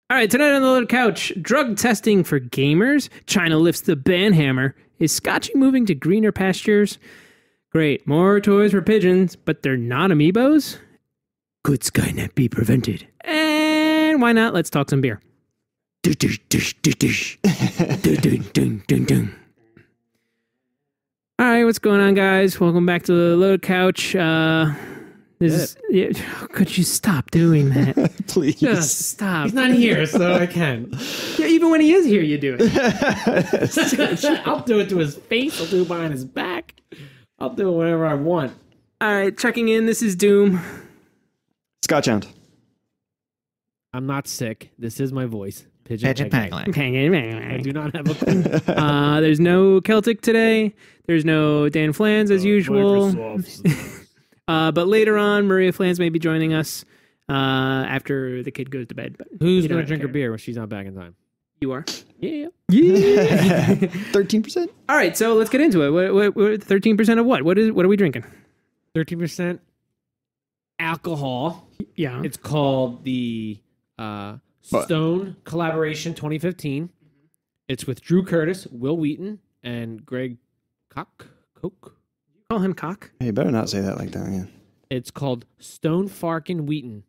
All right, tonight on the little couch, drug testing for gamers. China lifts the ban hammer. Is Scotchy moving to greener pastures? Great, more toys for pigeons, but they're not amiibos? Could Skynet be prevented? And why not? Let's talk some beer. All right, what's going on, guys? Welcome back to the little couch. Could you stop doing that? Please. Just stop. He's not here, so I can. Yeah, even when he is here, you do it. I'll do it to his face. I'll do it behind his back. I'll do it whatever I want. All right, checking in. This is Doom. Scotchhound. I'm not sick. This is my voice. Pigeon Pegling. I do not have a... There's no Celtic today. There's no Dan Flans as usual. But later on, Maria Flans may be joining us after the kid goes to bed. But who's going to drink her beer when she's not back in time? You are. Yeah. 13%? All right, so let's get into it. What 13% of what? What are we drinking? 13% alcohol. Yeah. It's called the Stone Collaboration 2015. It's with Drew Curtis, Will Wheaton, and Greg Koch. Call him Cock? Hey, you better not say that like that again. It's called Stone Farking Wheaton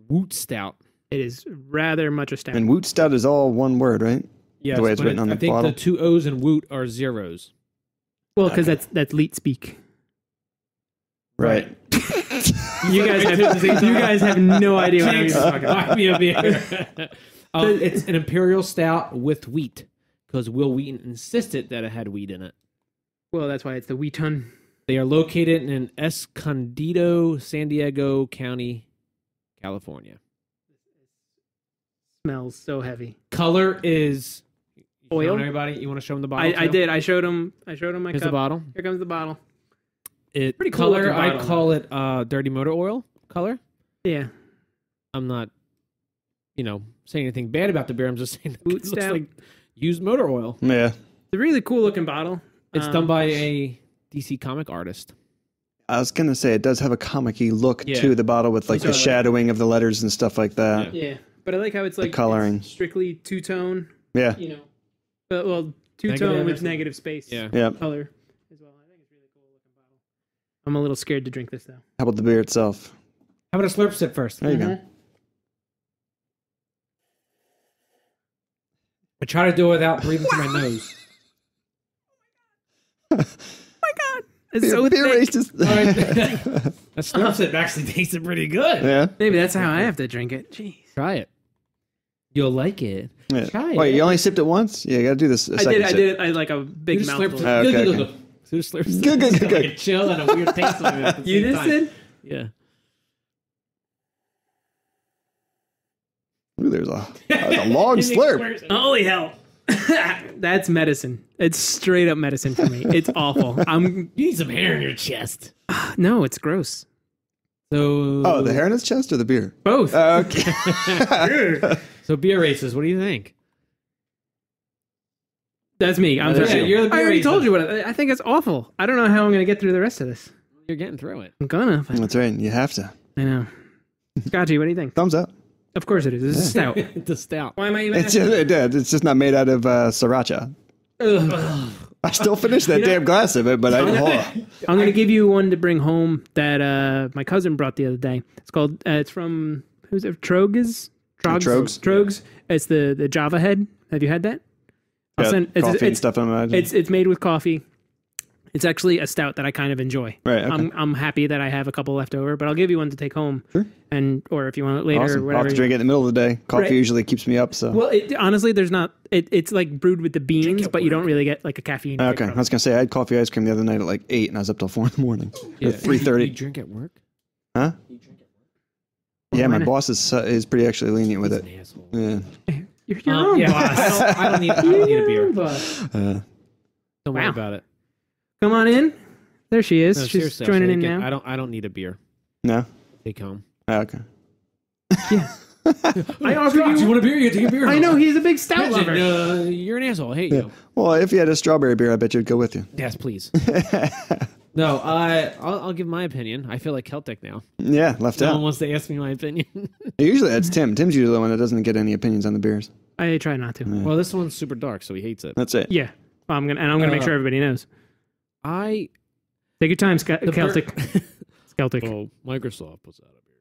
Woot Stout. It is rather much a stout. And Woot Stout is all one word, right? Yes, the way it's written on the bottle. I think the two O's in Woot are zeros. Well, because that's leet speak. Right. You guys have no idea what I'm talking about. Buy me a beer. It's an imperial stout with wheat because Will Wheaton insisted that it had wheat in it. Well, that's why it's the Wheaton. They are located in Escondido, San Diego County, California. Smells so heavy. Color is oil. Everybody, you want to show them the bottle? I did. I showed him my Here's cup. the bottle. Here comes the bottle. Pretty cool color. bottle, I call it dirty motor oil color. Yeah. I'm not, saying anything bad about the beer. I'm just saying it looks stout. like used motor oil. Yeah. It's a really cool looking bottle. It's done by a DC comic artist. I was going to say, it does have a comic-y look to the bottle with like the shadowing of the letters and stuff like that. Yeah. But I like how it's like coloring. It's strictly two-tone. Yeah. But, two-tone with negative space. Yeah. Color as well. I think it's really cool looking bottle. I'm a little scared to drink this though. How about the beer itself? How about a slurp sip first? There you go. I try to do it without breathing through my nose. Oh my god! It's Beer thick. racist. That slurp sip actually tasted pretty good. Yeah. Maybe that's how I have to drink it. Jeez. Try it. You'll like it. Yeah. Try it. Wait, you only sipped it once? Yeah, you got to do this a second I sip. did. I like a big Do the mouthful. slurp sip. Okay. Do the slurp sip. Good. It's like a chill and a weird taste of it at the You same just time. did? Yeah. Ooh, there's a long slurp. Holy hell! That's medicine. It's straight up medicine for me. It's awful. You need some hair in your chest. No, it's gross. So. Oh, the hair in his chest or the beer? Both. Okay. So beer races. What do you think? That's me. I'm sorry. Yeah, you're the beer I already racist. told you what I think. It's awful. I don't know how I'm going to get through the rest of this. You're getting through it. I'm gonna. But That's right. You have to. I know. Scotchy, what do you think? Thumbs up. Of course it is. This is stout. It's a stout. Why am I even? It's just not made out of sriracha. Ugh. I still finished that damn glass of it, but I'm going to give you one to bring home that my cousin brought the other day. It's called. It's from who's it? Trogs. Trogs. It's the Java head. Have you had that? coffee and stuff. I imagine it's made with coffee. It's actually a stout that I kind of enjoy. Right. Okay. I'm happy that I have a couple left over, but I'll give you one to take home. Sure. Or if you want it later, awesome. or whatever. I'll have to drink it in the middle of the day. Coffee Right. usually keeps me up. So. Well, honestly, there's not. It's like brewed with the beans, but you don't really get like a caffeine. Okay. I was gonna say I had coffee ice cream the other night at like 8, and I was up till 4 in the morning. Or 3:30. You drink at work? Huh? You drink at work? Yeah, my boss is pretty actually lenient with it. An asshole. Yeah. You're your own boss. I don't need a beer. Don't worry about it. Come on in. There she is. No, She's seriously, joining I'll in shake it. now. I don't need a beer. No. Take home. Oh, okay. I offered Scott, you want a beer? You take a beer. I know he's a big stout Pigeon, lover. you're an asshole. I hate you. Well, if you had a strawberry beer, I bet you'd go with you. Yes, please. No, I'll give my opinion. I feel like Celtic now. Yeah, left No out. one wants to ask me my opinion. Usually that's Tim. Tim's usually the one that doesn't get any opinions on the beers. I try not to. Well, this one's super dark, so he hates it. That's it. Yeah. Well, I'm gonna make sure everybody knows. I Take your time, Celtic. Celtic. Oh, Microsoft puts out a beer.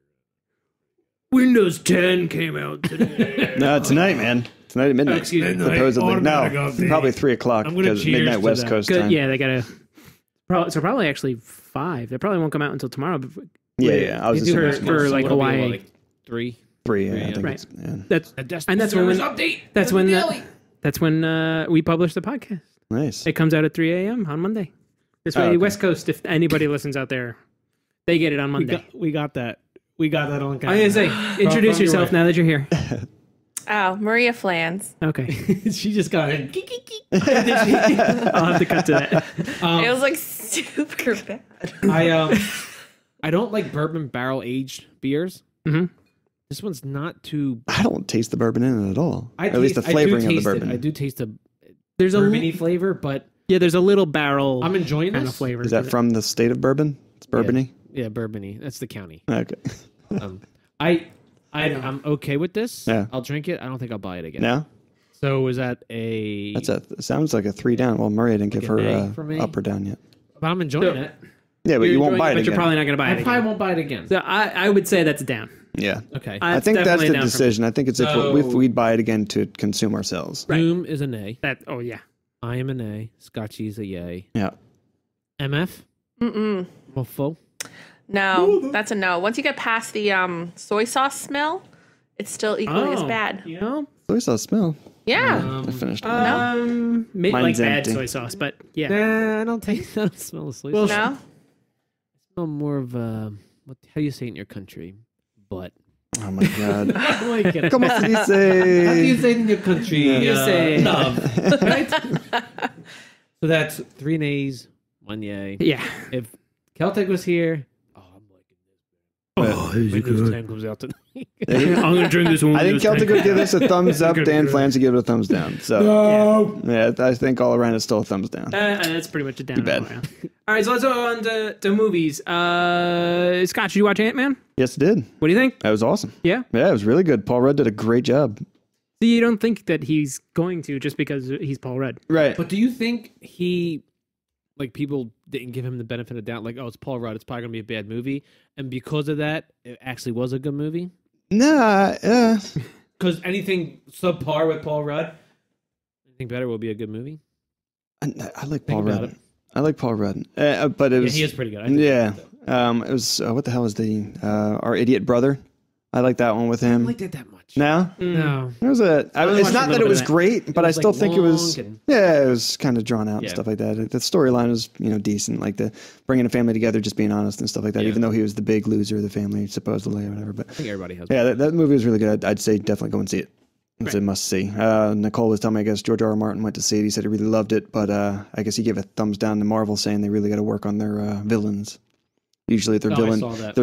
Windows 10 came out today. No, tonight, man. Tonight at midnight. Excuse me. Supposedly. No, probably 3 o'clock because midnight West Coast time. Yeah, they gotta. Probably actually 5. They probably won't come out until tomorrow. Yeah. I was just for like Hawaii. Like 3. 3. Yeah, I think right. it's, yeah. That's when we publish the podcast. Nice. It comes out at 3 a.m. on Monday. This way, West Coast, if anybody listens out there, they get it on Monday. We got that. We got that on. I was gonna say, introduce yourself now that you're here. Oh, Maria Flans. Okay. She just got it. I'll have to cut to that. It was like super bad. I don't like bourbon barrel aged beers. Mm-hmm. This one's not too. I don't taste the bourbon in it at all. At least the flavoring of the bourbon. I do taste there's bourbon-y flavor, but there's a little barrel. I'm enjoying kind this. of flavor. Is that from the state of bourbon? It's bourbon-y? Yeah, bourbon-y. That's the county. Okay. I'm okay with this. Yeah. I'll drink it. I don't think I'll buy it again. No? So is that a? Sounds like a 3 down. Well, Murray didn't give her up or down yet. But I'm enjoying it. Yeah, but you won't buy it again. But you're probably not going to buy it I again. probably won't buy it again. So I would say that's down. Yeah. Okay. I think that's the decision. I think it's if we'd buy it again to consume ourselves. Zoom is an A. Oh, yeah. I am an A. Scotchy's a yay. Yeah. MF? Mm-mm. Waffle? No, that's a no. Once you get past the soy sauce smell, it's still equally as bad. You know? Soy sauce smell. Yeah. I finished. Like Mine's bad empty. soy sauce, but yeah. Nah, I don't smell the soy No? sauce. I smell more of how do you say it in your country? Butt. Oh my god. Like it. Como se dice? How do you say it in your country? You say love. Right? So that's 3 nays, 1 yay. Yeah. If Celtic was here, I'm liking this. This is Windows 10 comes out tonight. I'm going to drink this one. I think Celtic would give this a thumbs up. Dan Flans would give it a thumbs down. So yeah, I think all around it's still a thumbs down. That's pretty much a down. Too bad. All right, so let's go on to movies. Scott, did you watch Antman? Yes, it did. What do you think? That was awesome. Yeah? Yeah, it was really good. Paul Rudd did a great job. So you don't think that he's going to just because he's Paul Rudd? Right. But do you think people didn't give him the benefit of the doubt? Like, oh, it's Paul Rudd. It's probably going to be a bad movie. And because of that, it actually was a good movie? Nah, Because anything subpar with Paul Rudd, anything better will be a good movie? I like Paul Rudd. I like Paul Rudd. But it was... he is pretty good. It was... what the hell is the... Our Idiot Brother? I like that one with him. I don't like that that much. No? No. It was it's not that it was great, but I still think it was... and- Yeah, it was kind of drawn out and Yeah. stuff like that. The storyline was, decent, like the bringing a family together, just being honest and stuff like that, Yeah. even though he was the big loser of the family, supposedly, or whatever. But I think everybody has. yeah, that movie was really good. I'd say definitely go and see it. It's a must see. Nicole was telling me, I guess George R.R. Martin went to see it. He said he really loved it, but I guess he gave a thumbs down to Marvel, saying they really got to work on their villains. Usually their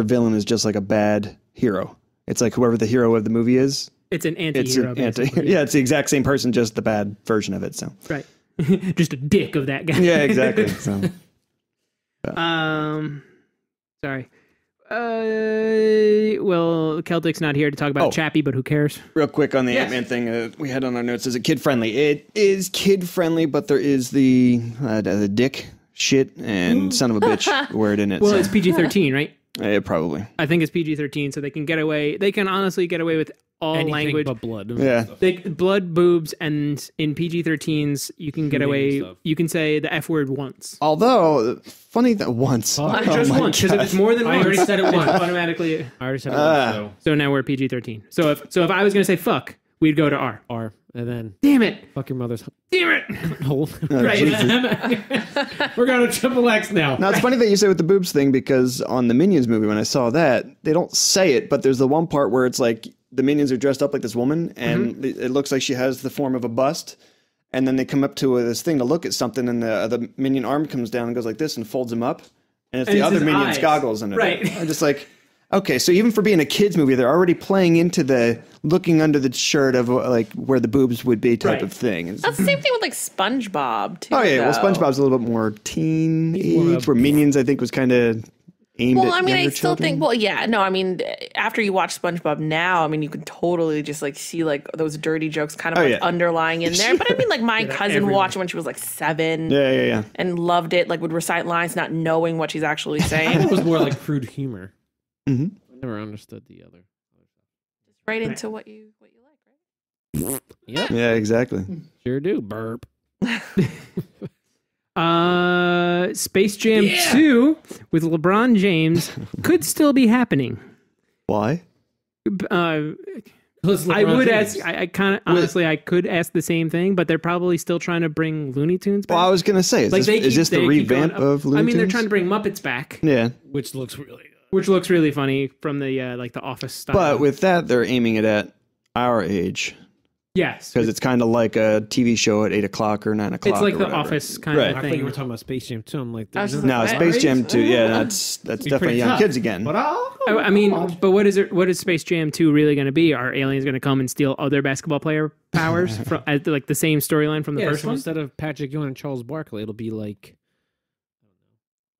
villain is just like a bad hero. It's like whoever the hero of the movie is. It's an anti-hero. Yeah, it's the exact same person, just the bad version of it. So right, just a dick of that guy. Yeah, exactly. So, sorry. Well, Celtic's not here to talk about Chappie, but who cares? Real quick on the Ant-Man thing we had on our notes. Is it kid-friendly? It is kid-friendly, but there is the dick, shit, and son of a bitch word in it. Well, it's PG-13, right? Probably. I think it's PG-13, so they can get away. They can honestly get away with all anything language, but blood. Yeah, blood, boobs, and in PG-13s, you can get away. Stuff. You can say the F word once. Although, funny that once, Just once, because if it's more than once, I already said it once. Automatically. I already said it once, So now we're PG-13. So if I was gonna say fuck, we'd go to R. R. And then Damn it! fuck your mother's Damn it! hole. Right. We're going to triple X now. Now, it's funny that you say with the boobs thing, because on the Minions movie, when I saw that, they don't say it, but there's the one part where it's like the Minions are dressed up like this woman, and it looks like she has the form of a bust, and then they come up to this thing to look at something, and the Minion arm comes down and goes like this and folds him up, and it's the other Minion's eyes. goggles under Right. it. I'm just like, okay, so even for being a kids movie, they're already playing into the looking under the shirt of like where the boobs would be type Right. of thing. It's- That's the same thing with like SpongeBob too. oh yeah, well though. SpongeBob's a little bit more teen more age, of- where Minions I think was kind of aimed Well, at I mean, I younger still children. think. Well, yeah, no, I mean, after you watch SpongeBob now, I mean, you can totally just like see like those dirty jokes kind of Oh, like yeah. underlying in there. But I mean, like my cousin everywhere. watched it when she was like 7 Yeah. and loved it. Like would recite lines not knowing what she's actually I saying. thought it was more like crude humor. Mhm. I never understood the other. Right into what you like, right? Yep, Yeah, exactly. sure do. Burp. Space Jam 2 with LeBron James could still be happening. Why? I would ask. I kind of honestly, I could ask the same thing, but they're probably still trying to bring Looney Tunes back. Well, I was gonna say, is this the they keep going revamp up. of Looney I mean, they're Tunes? trying to bring Muppets back, Yeah, Which looks really good. which looks really funny from the like the Office style. but with that, they're aiming it at our age yes, because it's kind of like a TV show at 8 o'clock or 9 o'clock. it's like or the whatever. Office kind Right. of I thing. thought you were talking about Space Jam 2. I'm like, I was just isn't No, What? Space Jam Right? 2. Yeah, that's pretty definitely young tough. kids again. But I mean, but what is Space Jam 2 really going to be? Are aliens going to come and steal other basketball player powers from like the same storyline from the yeah, first so one? instead of Patrick Ewing and Charles Barkley, it'll be like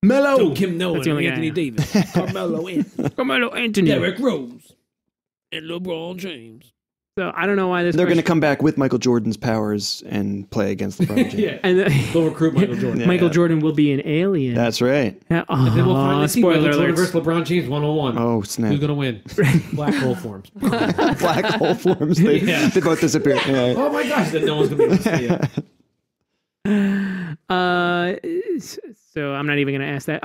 Mellow. Kim Nolan, That's the only guy I Anthony know. Davis, Carmelo Anthony, Carmelo Anthony. Derrick Rose, and LeBron James. So I don't know why this. They're going to question- come back with Michael Jordan's powers and play against LeBron James. and They'll recruit Michael Jordan. Yeah. Michael Jordan will be an alien. That's right. Oh, And then we'll finally see spoiler Michael Jordan alerts. versus LeBron James 101. Oh, Who's snap. gonna win? Black hole forms. Black hole forms. They, Yeah. they both disappear. Yeah. Oh my gosh! Then no one's gonna be able to see it. So I'm not even going to ask that.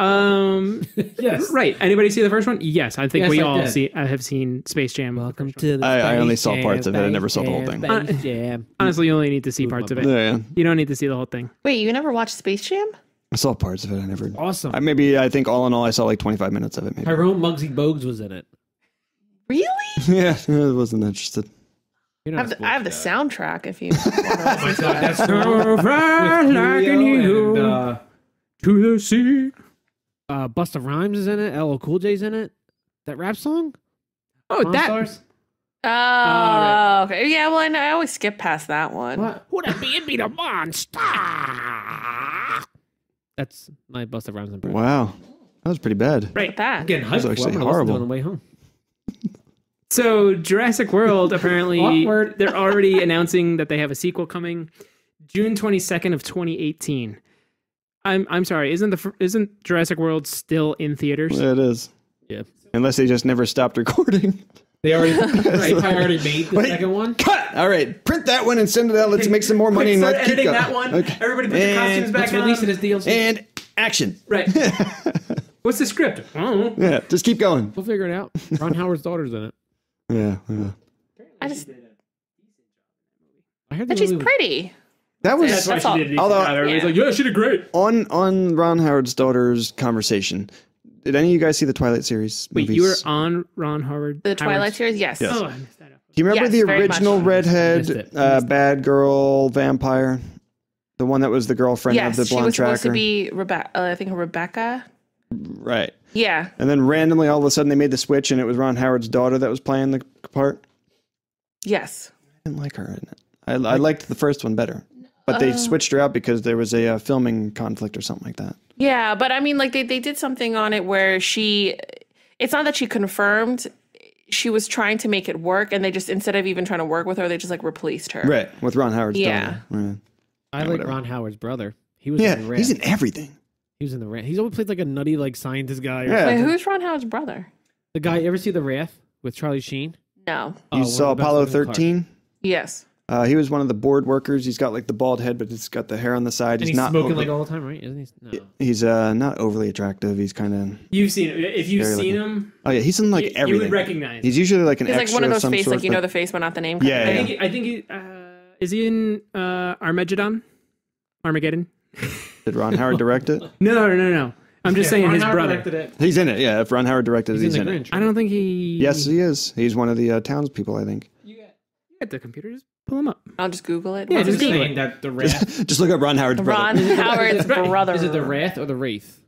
Yes. Right. Anybody see the first one? Yes, I think Yes, we I all did. have seen Space Jam. Welcome to the. I only Space saw Jam, parts of it. I never saw the whole Space thing. Space Jam. Honestly, you only need to see parts of it. Yeah. You don't need to see the whole thing. Wait, you never watched Space Jam? I saw parts of it. I never. Awesome. I think all in all, I saw like 25 minutes of it. Maybe. Tyrone Muggsy Bogues was in it. Really? Yeah, I wasn't interested. You're I not have, I have the soundtrack if you. Oh my god, that's So far with like Julio you and to the sea. Busta Rhymes is in it. LL Cool J's in it. That rap song. Oh, that. Monstars? Oh, okay. Yeah, well, I always skip past that one. What? Would it be the monster? That's my Busta Rhymes impression. Wow, that was pretty bad. Look Right. at that. I'm getting hyped. was for it. actually I'm gonna listen to it horrible. on the way home. So Jurassic World apparently Awkward. they're already announcing that they have a sequel coming June 22nd of 2018. I'm sorry, isn't Jurassic World still in theaters? Yeah, it is. Yeah. Unless they just never stopped recording. They already made the Wait. second one. Cut. All right, print that one and send it out. Let's make some more money and Start not keep editing going. that one. Okay. Everybody put the costumes And back Let's on. release it as DLC. And action. Right. What's the script? I don't know. Yeah, just keep going. We'll figure it out. Ron Howard's daughter's in it. Yeah. I just. I heard But the she's movie- pretty. That was That's why she did decent Although- job. Everybody's Yeah. like, yeah, she did great. on Ron Howard's daughter's conversation. Did any of you guys see the Twilight series? Wait, movies? you were on Ron Howard? The Twilight Howard's- series, yes. Yes. Oh, I missed that up. Do you remember Yes, the very much. original Missed redhead it. Missed it. bad girl vampire? The one that was the girlfriend Yes, of the she blonde was tracker? supposed to be Rebecca. I think Rebecca. Right. Yeah. And then randomly, all of a sudden, they made the switch, and it was Ron Howard's daughter that was playing the part. Yes. I didn't like her in it. I liked the first one better. But they switched her out because there was a filming conflict or something like that. Yeah, but I mean, like they did something on it where it's not that she confirmed, she was trying to make it work, and they just, instead of even trying to work with her, they just like replaced her. Right. With Ron Howard's Yeah. daughter. Right. I like whatever. Ron Howard's brother. He was Yeah, in the Rat. he's in everything. He was in the Rat. He's always played like a nutty like scientist guy. Or Yeah. Wait, something. who's Ron Howard's brother? The guy. You ever see The Wrath with Charlie Sheen? No. Oh, You one saw of the best Apollo looking cars. 13? Yes. He was one of the board workers. He's got like the bald head, but it's got the hair on the side. And he's not smoking over- like all the time, right? Isn't he? No. He's not overly attractive. He's kind of You've seen it. If you've Very seen lucky. him, Oh yeah, he's in like you everything. would recognize. He's usually like an He's like extra one of of those some faces, sort. like you know but- the face but not the name. Yeah, kind of yeah. thing. I think he is he in Armageddon? Armageddon? Did Ron Howard direct it? No. I'm just saying Ron his Howard brother. directed it. He's in it. Yeah, if Ron Howard directed it, He's he's in in the it. Grinch. I don't think he. Yes, he is. He's one of the townspeople, I think. You got the computer. Just pull him up. I'll just Google it. Yeah, I'm just just Google saying that the Wrath. Just look up Ron Howard's Ron brother. Howard's brother. Is it the Wrath or the Wraith?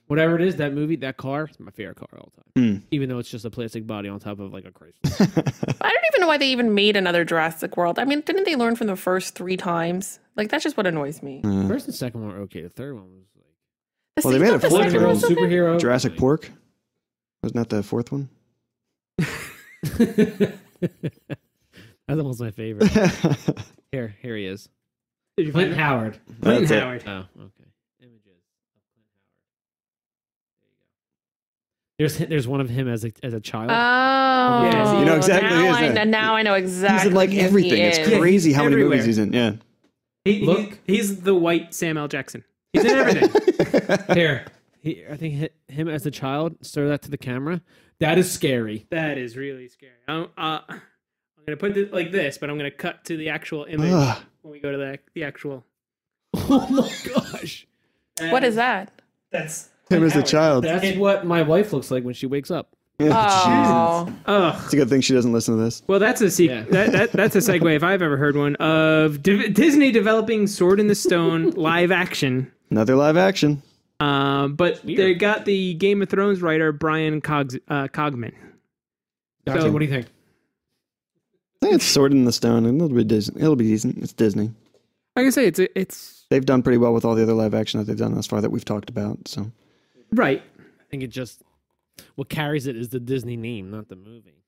Whatever it is, that movie, that car, it's my favorite car of all time. Even though it's just a plastic body on top of like a Chrysler. I don't even know why they even made another Jurassic World. I mean, didn't they learn from the first 3 times? Like, that's just what annoys me. First and second one were okay. The third one was like... Well, they made a the fourth second one. one something? Superhero. Jurassic Pork. Wasn't that the fourth one? That was my favorite. Here he is. Did you find Clint it? Howard. Clint That's it. Howard. Oh, okay. Images of Clint Howard. There's one of him as a child. Oh, Yeah, you know exactly who he is, then. now I know exactly. He's in like who everything. he It's is. crazy how many everywhere. movies he's in. Yeah. He's the white Sam L. Jackson. He's in everything. Here, I think him as a child. Show that to the camera. That is scary. That is really scary. I'm going to put it like this, but I'm going to cut to the actual image Ugh. when we go to the actual. Oh my gosh. What is that? That's Him as a child. That's what my wife looks like when she wakes up. Yeah, Oh, oh. it's a good thing she doesn't listen to this. Well, that's a Yeah. that's a segue if I've ever heard one of Disney developing Sword in the Stone live action. Another live action. But they got the Game of Thrones writer Brian Cogman. Doctor, So- what do you think? I think it's Sword in the Stone, and it'll be Disney. It'll be decent. It's Disney. Like I say, it's They've done pretty well with all the other live action that they've done thus far that we've talked about. So right. I think it just what carries it is the Disney name, not the movie.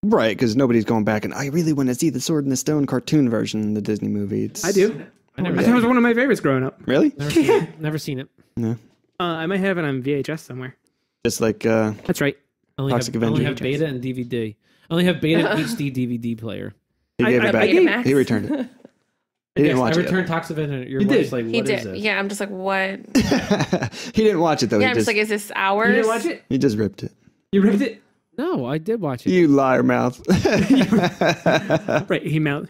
right, because nobody's going back and I really want to see the Sword in the Stone cartoon version, the Disney movie. It's, I do. I never I thought it was one of my favorites growing up. Really? Never seen it. Never seen it. No. I might have it on VHS somewhere. Just like That's right. I only Toxic have, I only Avenger. have beta and DVD. I only have beta and HD DVD player. he gave I it back. Betamax. He returned it. He didn't Yes, watch I it. returned Toxic Avenger. Your You wife's did. like, he what is did. this? Yeah, I'm just like, what? He didn't watch it though. Yeah, he I'm just like, is this ours? You didn't watch it? he just ripped it. You ripped it? No, I did watch it. You liar mouth. Right. He mouth.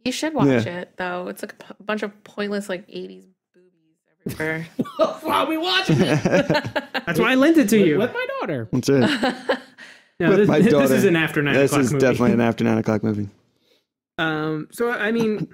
You should watch Yeah. it though. It's like a bunch of pointless like 80s boobies everywhere. Why are we watching it? That's why I lent it to you. With my daughter. That's it. No, with my this daughter. is an after 9 This o'clock is movie. definitely an after 9 o'clock movie. So I mean,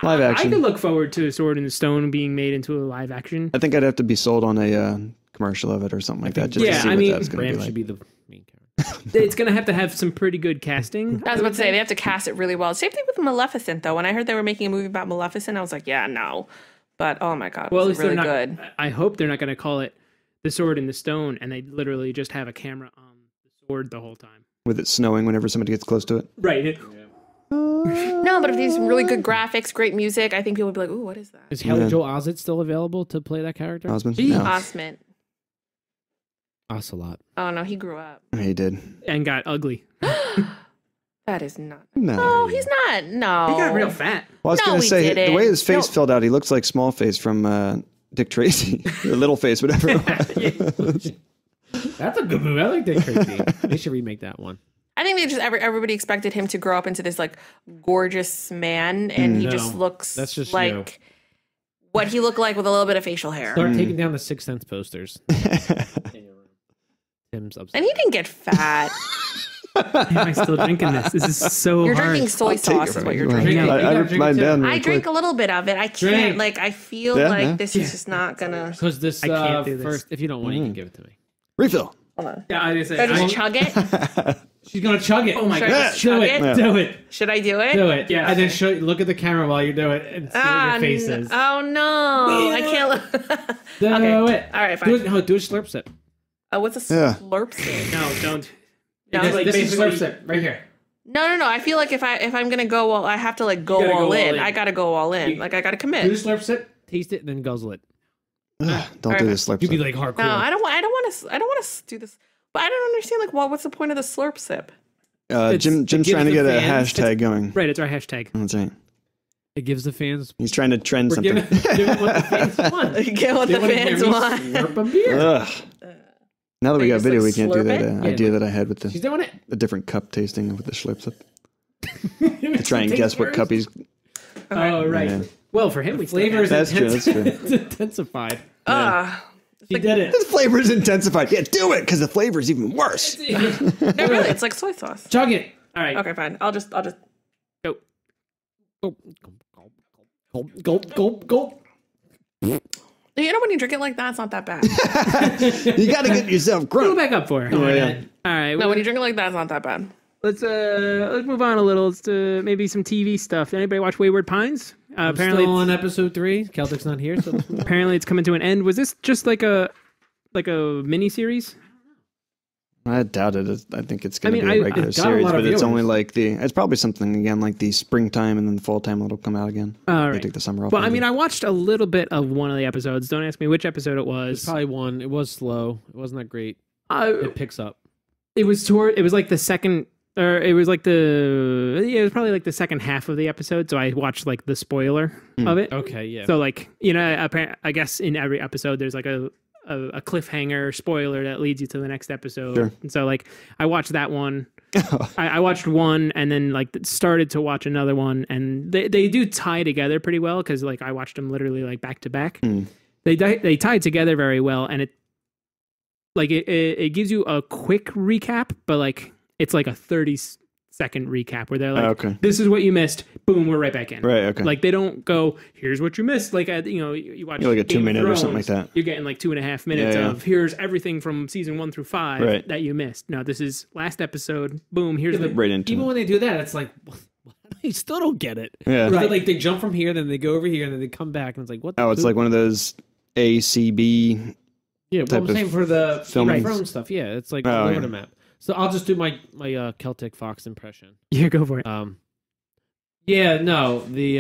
Live action. I could look forward to Sword in the Stone being made into a live action. I think I'd have to be sold on a commercial of it or something like that just yeah, to see I what mean, that's going to Bram be like. should be the main character. It's gonna have some pretty good casting. I was about to say they have to cast it really well. Same thing with Maleficent though. When I heard they were making a movie about Maleficent, I was like, yeah, no. But oh my god, Well, at it's least really they're not. good. I hope they're not gonna call it the Sword in the Stone, and they literally just have a camera on the sword the whole time. With it snowing whenever somebody gets close to it. Right. No, but if these really good graphics, great music, I think people would be like, ooh, what is that? Is Haley Yeah. Joel Osment still available to play that character? Osmond? Jeez. No. Osment. Ocelot. Oh no, he grew up. He did. And got ugly. That is not. No. No, he's not. No. He got real fat. Well, I was No, going to he say, the didn't. way his face No. filled out, he looks like Small Face from Dick Tracy. Or Little Face, whatever it was. That's a good movie. I like Dick Tracy. They should remake that one. I think they just everybody expected him to grow up into this like gorgeous man, and he No, just looks that's just like you. what he looked like with a little bit of facial hair. Start taking down the Sixth Sense posters. Tim's upset. And he didn't get fat. Am I still drinking this? This is so You're hard. drinking soy Take sauce, it is from what me. you're Well, drinking. Yeah. I gotta ripped drink mine it too. down I really drink quick. a little bit of it. I can't Drink. like. I feel Yeah, like yeah. this is just not gonna. Because this I can't do this. first, if you don't want, you can give it to me. Refill. Hold on. Yeah, I just Should I say. just chug it? She's gonna chug it. Oh my Should I god. just chug it? Yeah. Do it. Should I do it? Do it. Yeah. And then look at the camera while you do it and see what your face is. Oh no! I can't. Do Okay. it. All right, Do fine. it. No, do a slurp sip. What's a Yeah. slurp sip? No, don't. No, It's like This is basically- slurp sip right here. No. I feel like if I'm gonna go all, I have to like go gotta all go all in. in. I gotta go all in. Like I gotta Do a commit. slurp sip, taste it, and then guzzle it. Don't Alright, do the slurp. You'd be sip. like hardcore. No, I don't want to do this. But I don't understand. Like, what's the point of the slurp sip? Jim's gives trying to the get a fans- hashtag going. Right, it's our hashtag. That's right. It gives the fans. He's trying to trend We're something. giving what the fans want. Get what They the wanna hear fans me want. Slurp a beer. Ugh. Now that we They got just, video, like, we can't do slurp that it? idea that I had with She's the doing it. different cup tasting with the slurp sip. To try and guess what cup he's. Oh, right. Yeah. Well, for him, we Flavor is That's true. That's true. It's intensified. She did it. The flavor's intensified. Yeah, do it because the flavor's even worse. No, really, it's like soy sauce. Chug it. All right. Okay, fine. I'll just. Go. Gulp, gulp, gulp, gulp, gulp, gulp. You know, when you drink it like that, it's not that bad. You got to get yourself Go drunk. back up for her. Yeah. All right. No, when you drink it like that, it's not that bad. Let's move on a little. Let's maybe some TV stuff. Anybody watch Wayward Pines? Apparently, Still on episode 3. Celtic's not here, so apparently it's coming to an end. Was this just like a mini series? I doubt it. I think it's going to I mean, be a regular it's got a series, lot of but it's only viewers. like it's probably something again like the springtime and then the fall time it'll come out again. All They right. take the summer off. Well, I maybe. mean, I watched a little bit of one of the episodes. Don't ask me which episode it was. there's probably one. It was slow. It wasn't that great. It It picks up. was like the second, or it was like it was probably like the second half of the episode. So I watched like the spoiler of it. Okay, yeah. So like, you know, I guess in every episode there's like a cliffhanger spoiler that leads you to the next episode. Sure. And so like I watched that one. I watched one and then like started to watch another one, and they do tie together pretty well because like I watched them literally like back to back. They tie together very well, and it gives you a quick recap, but like it's like a 30-second recap where they're like, okay. this is what you missed. Boom, we're right back in. Right, okay. Like they don't go, here's what you missed. Like you watch You're like a Game of 2-minute or something Thrones, like that. You're getting like 2.5 minutes Yeah. of here's everything from season 1 through 5 Right. that you missed. No, this is last episode. Boom, here's the Right into Even it. when they do that, it's like, you still don't get it. Yeah. Right. Like they jump from here, then they go over here, and then they come back, and it's like, what the Oh, it's poop? like one of those ACB. Yeah, well, type I'm of saying for the filming. Game of Thrones stuff. Yeah, it's like Oh, all over yeah. the map. So I'll just do my Celtic Fox impression. Yeah, go for it. Yeah, no, the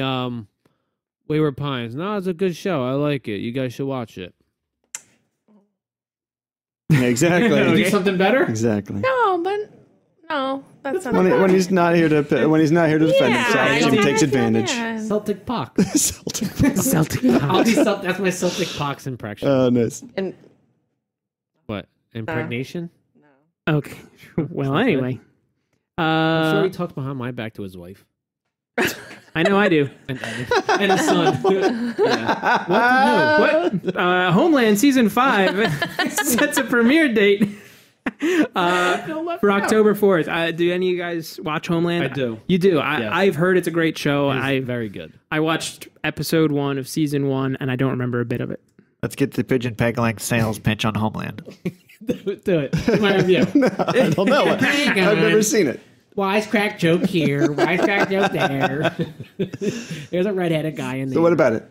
Wayward Pines. No, it's a good show. I like it. You guys should watch it. Yeah, exactly. Okay. Do something better? Exactly. No, but no, that's not. When he's not here to defend himself, he takes advantage. Yeah. Celtic Pox. Celtic. Celtic. That's my Celtic Pox impression. Oh, nice. And What? Impregnation? Okay. Well, anyway. I'm sure he talks behind my back to his wife. I know I do. And his son. Yeah. What? Homeland season 5 sets a premiere date for October 4th. Do any of you guys watch Homeland? I do. You do. Yes. I've heard it's a great show. It's very good. I watched episode 1 of season 1, and I don't remember a bit of it. Let's get the pigeon peg length sales pitch on Homeland. Do it. My review. I don't know. I've never seen it. Wisecrack joke here. Wisecrack joke there. There's a redheaded guy in there. So what about it?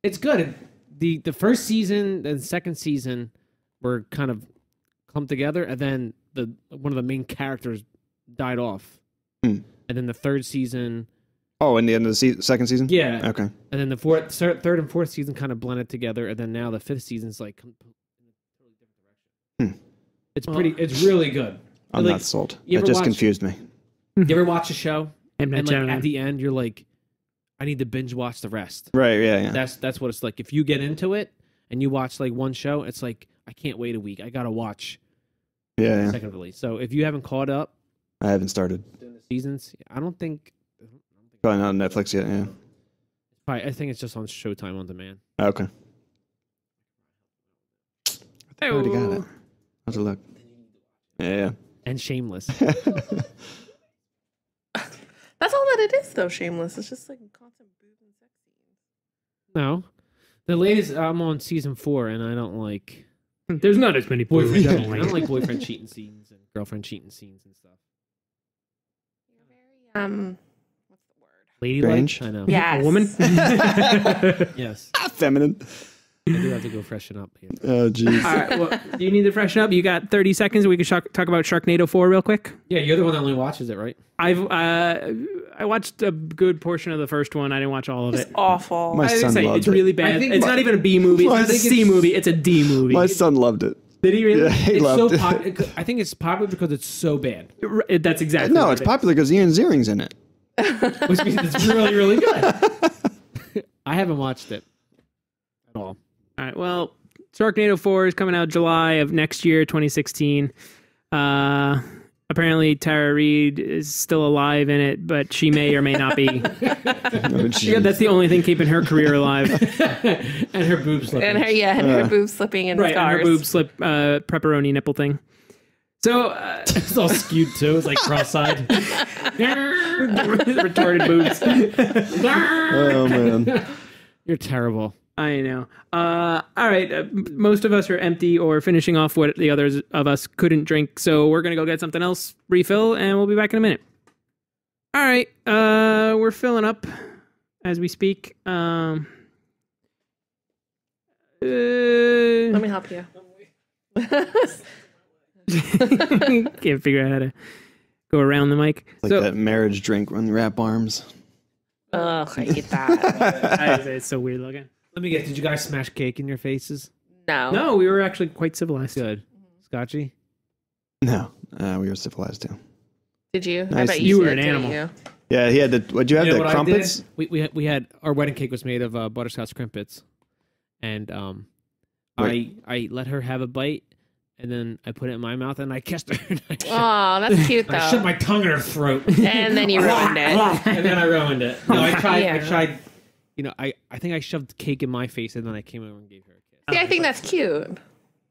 It's good. The first season and second season were kind of clumped together, and then one of the main characters died off. And then the third season, Oh, in the end of the second season? yeah, Okay. and then the third and fourth season kind of blended together, and then now the fifth season's like in a totally different direction. It's pretty. It's really good. I'm Like, not sold. you It ever just watch- confused me. You ever watch a show I'm not and like Gemini. at the end you're like, I need to binge watch the rest. Right, yeah. That's what it's like. If you get into it and you watch like one show, it's like I can't wait a week. I gotta watch Yeah, the second release. So if you haven't caught up I haven't started. during the seasons, I don't think. Probably not on Netflix yet, yeah. I think it's just on Showtime on demand. Okay. I already got it. How's it look? Yeah. And Shameless. that's all that it is, though. Shameless. It's just like constant boobs and sex scenes. No, the latest. I'm on season 4, and I don't like There's not as many boyfriends. boyfriend. I don't like boyfriend cheating scenes and girlfriend cheating scenes and stuff. You're very what's the word? Ladylike. Strange. I know. Yes. A woman? Yes. Feminine. I do have to go freshen up. Here. Oh, jeez. All right. Well, do you need to freshen up? You got 30 seconds. We can talk about Sharknado 4 real quick. Yeah, you're the one that only watches it, right? I watched a good portion of the first one. I didn't watch all of it. It's awful. My I son say loved it's it. really bad. I think It's not even a B movie. It's I not a think C movie. It's a D movie. My son loved it. Did he really? Yeah, he It's loved so it. popular. I think it's popular because it's so bad, That's exactly. No, what it's it is. popular because Ian Ziering's in it. which means it's really, really good. I haven't watched it at all. All right. Well, Sharknado 4 is coming out July of next year, 2016. Apparently, Tara Reid is still alive in it, but she may or may not be. Oh, jeez. Yeah, that's the only thing keeping her career alive. And her boobs slipping. And her boobs slipping in Right, and scars. her boob slip pepperoni nipple thing. So, It's all skewed too. It's like cross-eyed. retorted boobs. Oh, man. You're terrible. I know. All right. Most of us are empty or finishing off what the others of us couldn't drink. So we're going to go get something else, refill, and we'll be back in a minute. All right. We're filling up as we speak. Let me help you. Can't figure out how to go around the mic. Like that marriage drink when you wrap arms. Ugh, I hate that. It's so weird looking. Let me guess. Did you guys smash cake in your faces? No. No, we were actually quite civilized. Good. Scotchy? No, we were civilized too. Did you? Nice. I bet You you were did, an didn't animal. you? Yeah, he had the. What'd you have? You know The what I crumpets? did? We had our wedding cake was made of butterscotch crimpets, and Wait. I let her have a bite, and then I put it in my mouth and I kissed her. And Oh, that's cute I shoved though. my tongue in her throat, And then you ruined it. and then I ruined it. No, I tried. Yeah. I tried. You know, I think I shoved cake in my face, and then I came over and gave her a kiss. See, I think that's cute.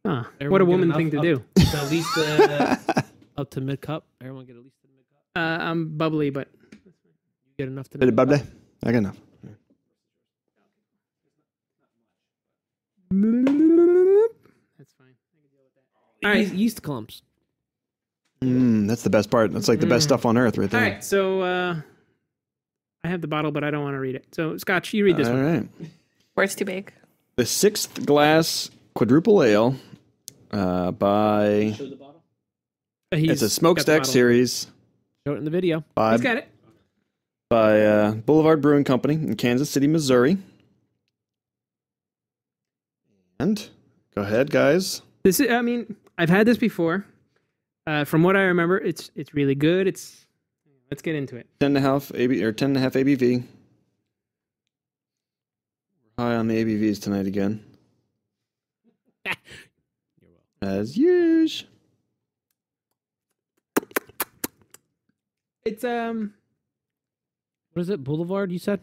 Huh. Everyone What a get woman enough thing to up- do. to at least up to mid cup. Everyone get at least to mid cup. I'm bubbly, but You get enough to Did it mid cup. bubble? I got enough. that's fine. All right. Yeast clumps. That's the best part. That's like the best stuff on earth, right All there. right. So I have the bottle, but I don't want to read it. So Scotch, you read this All one. right. Where's too big? The Sixth Glass Quadrupel Ale by. Show the bottle. It's a got the smokestack bottle. series Show it in the video. He's got it. by Boulevard Brewing Company in Kansas City, Missouri. And go ahead, guys. This is. I mean, I've had this before. From what I remember, it's really good. Let's get into it. 10.5 AB or 10.5 ABV. We're high on the ABVs tonight again, as usual. It's What is it? Boulevard? You said?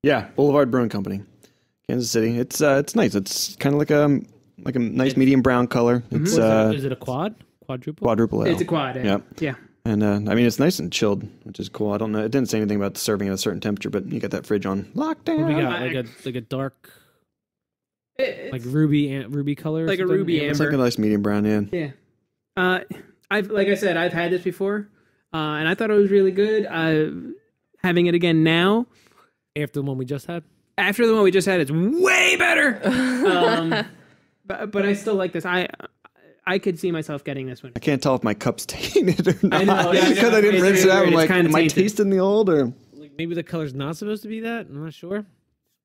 Yeah, Boulevard Brewing Company, Kansas City. It's nice. It's kind of like a nice medium brown color. It's Is it a quad? Quadruple? quadruple ale. It's a quad. Yep. Yeah. And I mean, it's nice and chilled, which is cool. I don't know. It didn't say anything about serving at a certain temperature, but you got that fridge on lockdown. What we got? I- Like a dark, It's like ruby color. or like a something? ruby It's amber. like a nice medium brown, yeah. Yeah. Like I said, I've had this before, and I thought it was really good. Having it again now, After the one we just had. after the one we just had, it's way better. But I still like this. I could see myself getting this one. I can't tell if my cup's tainted or not. I know, yeah, Because I didn't it's rinse it really out. I'm weird. It's like, kinda am I tainted. tasting the old or? Like maybe the color's not supposed to be that. I'm not sure.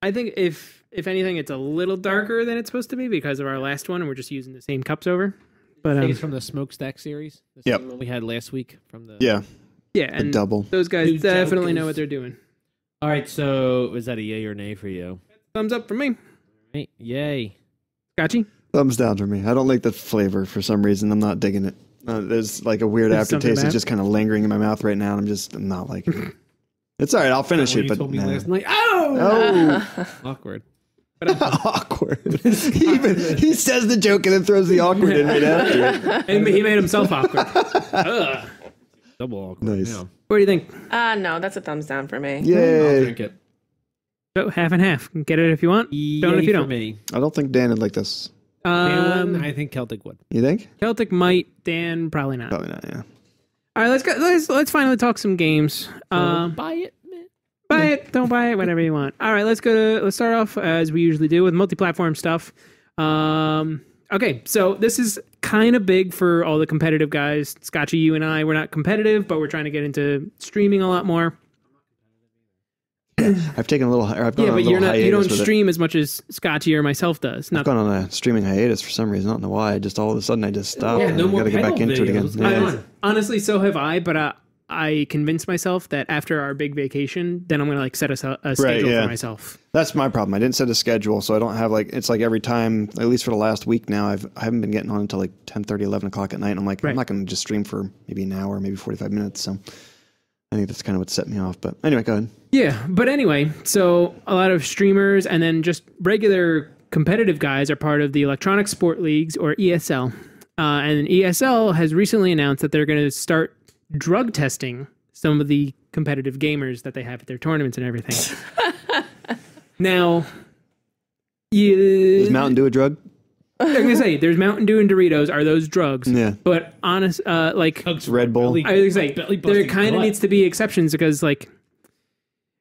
I think if anything, it's a little darker than it's supposed to be because of our last one, and we're just using the same cups over. But I think it's from the Smokestack series. The Yep. same one we had last week from the. Yeah, yeah, the and double. those guys Two definitely know jokers. what they're doing. All right. So is that a yay or nay for you? Thumbs up for me, Right. Yay. Scotchy. Thumbs down for me. I don't like the flavor for some reason. I'm not digging it. There's like a weird There's something aftertaste. bad? It's just kind of lingering in my mouth right now, and I'm not liking it. It's all right. I'll finish When it, you but told me nah. last night. Oh, Oh, awkward. awkward. he says the joke and then throws the awkward in right after. And he made himself awkward. Ugh. Double awkward. Nice. Yeah. What do you think? No, that's a thumbs down for me. I'll Yay. drink it. So half and half. Get it if you want. Don't if you Yay don't. for me. I don't think Dan would like this. I think Celtic would. You think? Celtic might. Dan probably not. Probably not, yeah. All right, let's go. Let's finally talk some games. Buy it. Man. Buy it, don't buy it, whatever you want. All right, let's start off as we usually do with multi-platform stuff. Okay, so this is kind of big for all the competitive guys. Scotchy, you and I, we're not competitive, but we're trying to get into streaming a lot more. I've taken a little. I've gone Yeah, on but a little you don't hiatus with it. stream as much as Scotchy or myself does. I've Not gone on a streaming hiatus for some reason. I don't know why. Just all of a sudden I just stopped. Yeah, and no I more gotta get back pedal into it again. videos. Come Yeah. on. honestly, so have I. But I convinced myself that after our big vacation, then I'm gonna like set a schedule yeah. for myself. That's my problem. I didn't set a schedule, so I don't have like it's like every time. At least for the last week now, I haven't been getting on until like 10:30, 11 o'clock at night. And I'm like, Right. I'm not going to just stream for maybe an hour, maybe 45 minutes. So I think that's kind of what set me off. But anyway, go ahead. Yeah, but anyway, so a lot of streamers and then just regular competitive guys are part of the Electronic Sport Leagues, or ESL. And ESL has recently announced that they're going to start drug testing some of the competitive gamers that they have at their tournaments and everything. Now, Is Mountain Dew a drug? I'm gonna say there's Mountain Dew and Doritos. Are those drugs? Yeah. But honest, like Red Bull. I was gonna say there kind of needs to be exceptions because, like,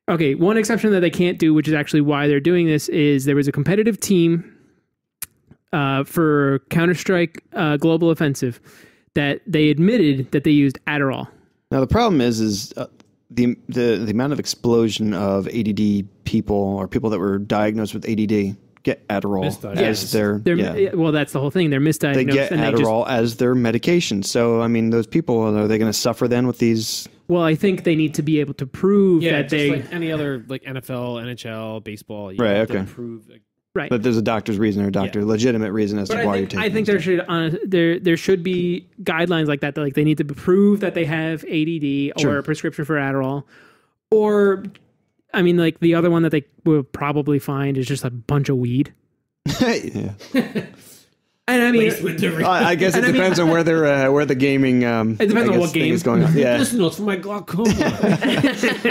okay, one exception that they can't do, which is actually why they're doing this, is there was a competitive team for Counter-Strike Global Offensive that they admitted that they used Adderall. Now the problem is the amount of explosion of ADD people or people that were diagnosed with ADD get Adderall as their well, that's the whole thing. They're misdiagnosed. They get and Adderall as their medication. So I mean, those people, are they going to suffer then with these? Well, I think they need to be able to prove that they like any other like NFL, NHL, baseball. You right. have Okay. to prove, like, right. But there's a doctor's reason or a legitimate reason as to why you're taking. I think there should be guidelines like that. That like they need to prove that they have ADD or a prescription for Adderall, or I mean, like the other one that they will probably find is just a bunch of weed. Yeah. And I mean, I guess it depends on where they're where the gaming. It depends on what game is going on. Yeah. Listen, it's for my glaucoma.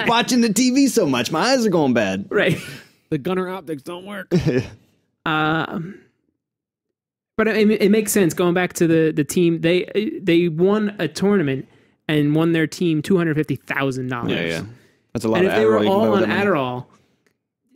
Watching the TV so much, my eyes are going bad. right. The gunner optics don't work. But it makes sense going back to the team. They won a tournament and won their team $250,000. Yeah. That's a lot And of if they Adderall. were You can all buy with on that money. Adderall,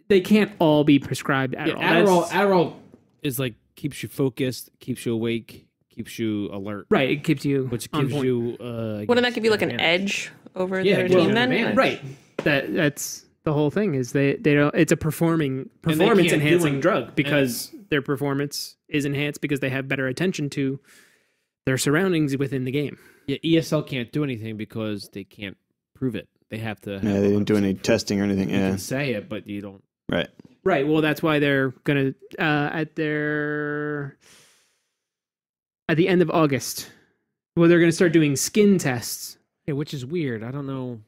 they can't all be prescribed Adderall. Yeah, Adderall is like keeps you focused, keeps you awake, keeps you alert. Right, it keeps you Which on gives point. you Wouldn't that give you like an edge over their well, team then? advantage. Right. That's the whole thing is they don't. It's a performance can't enhancing do drug because their performance is enhanced because they have better attention to their surroundings within the game. Yeah, ESL can't do anything because they can't prove it. They have to. Yeah, they didn't do any testing or anything. You Yeah. can say it, but you don't. Right. Right. Well, that's why they're gonna at the end of August. Well, they're gonna start doing skin tests. Yeah, which is weird. I don't know.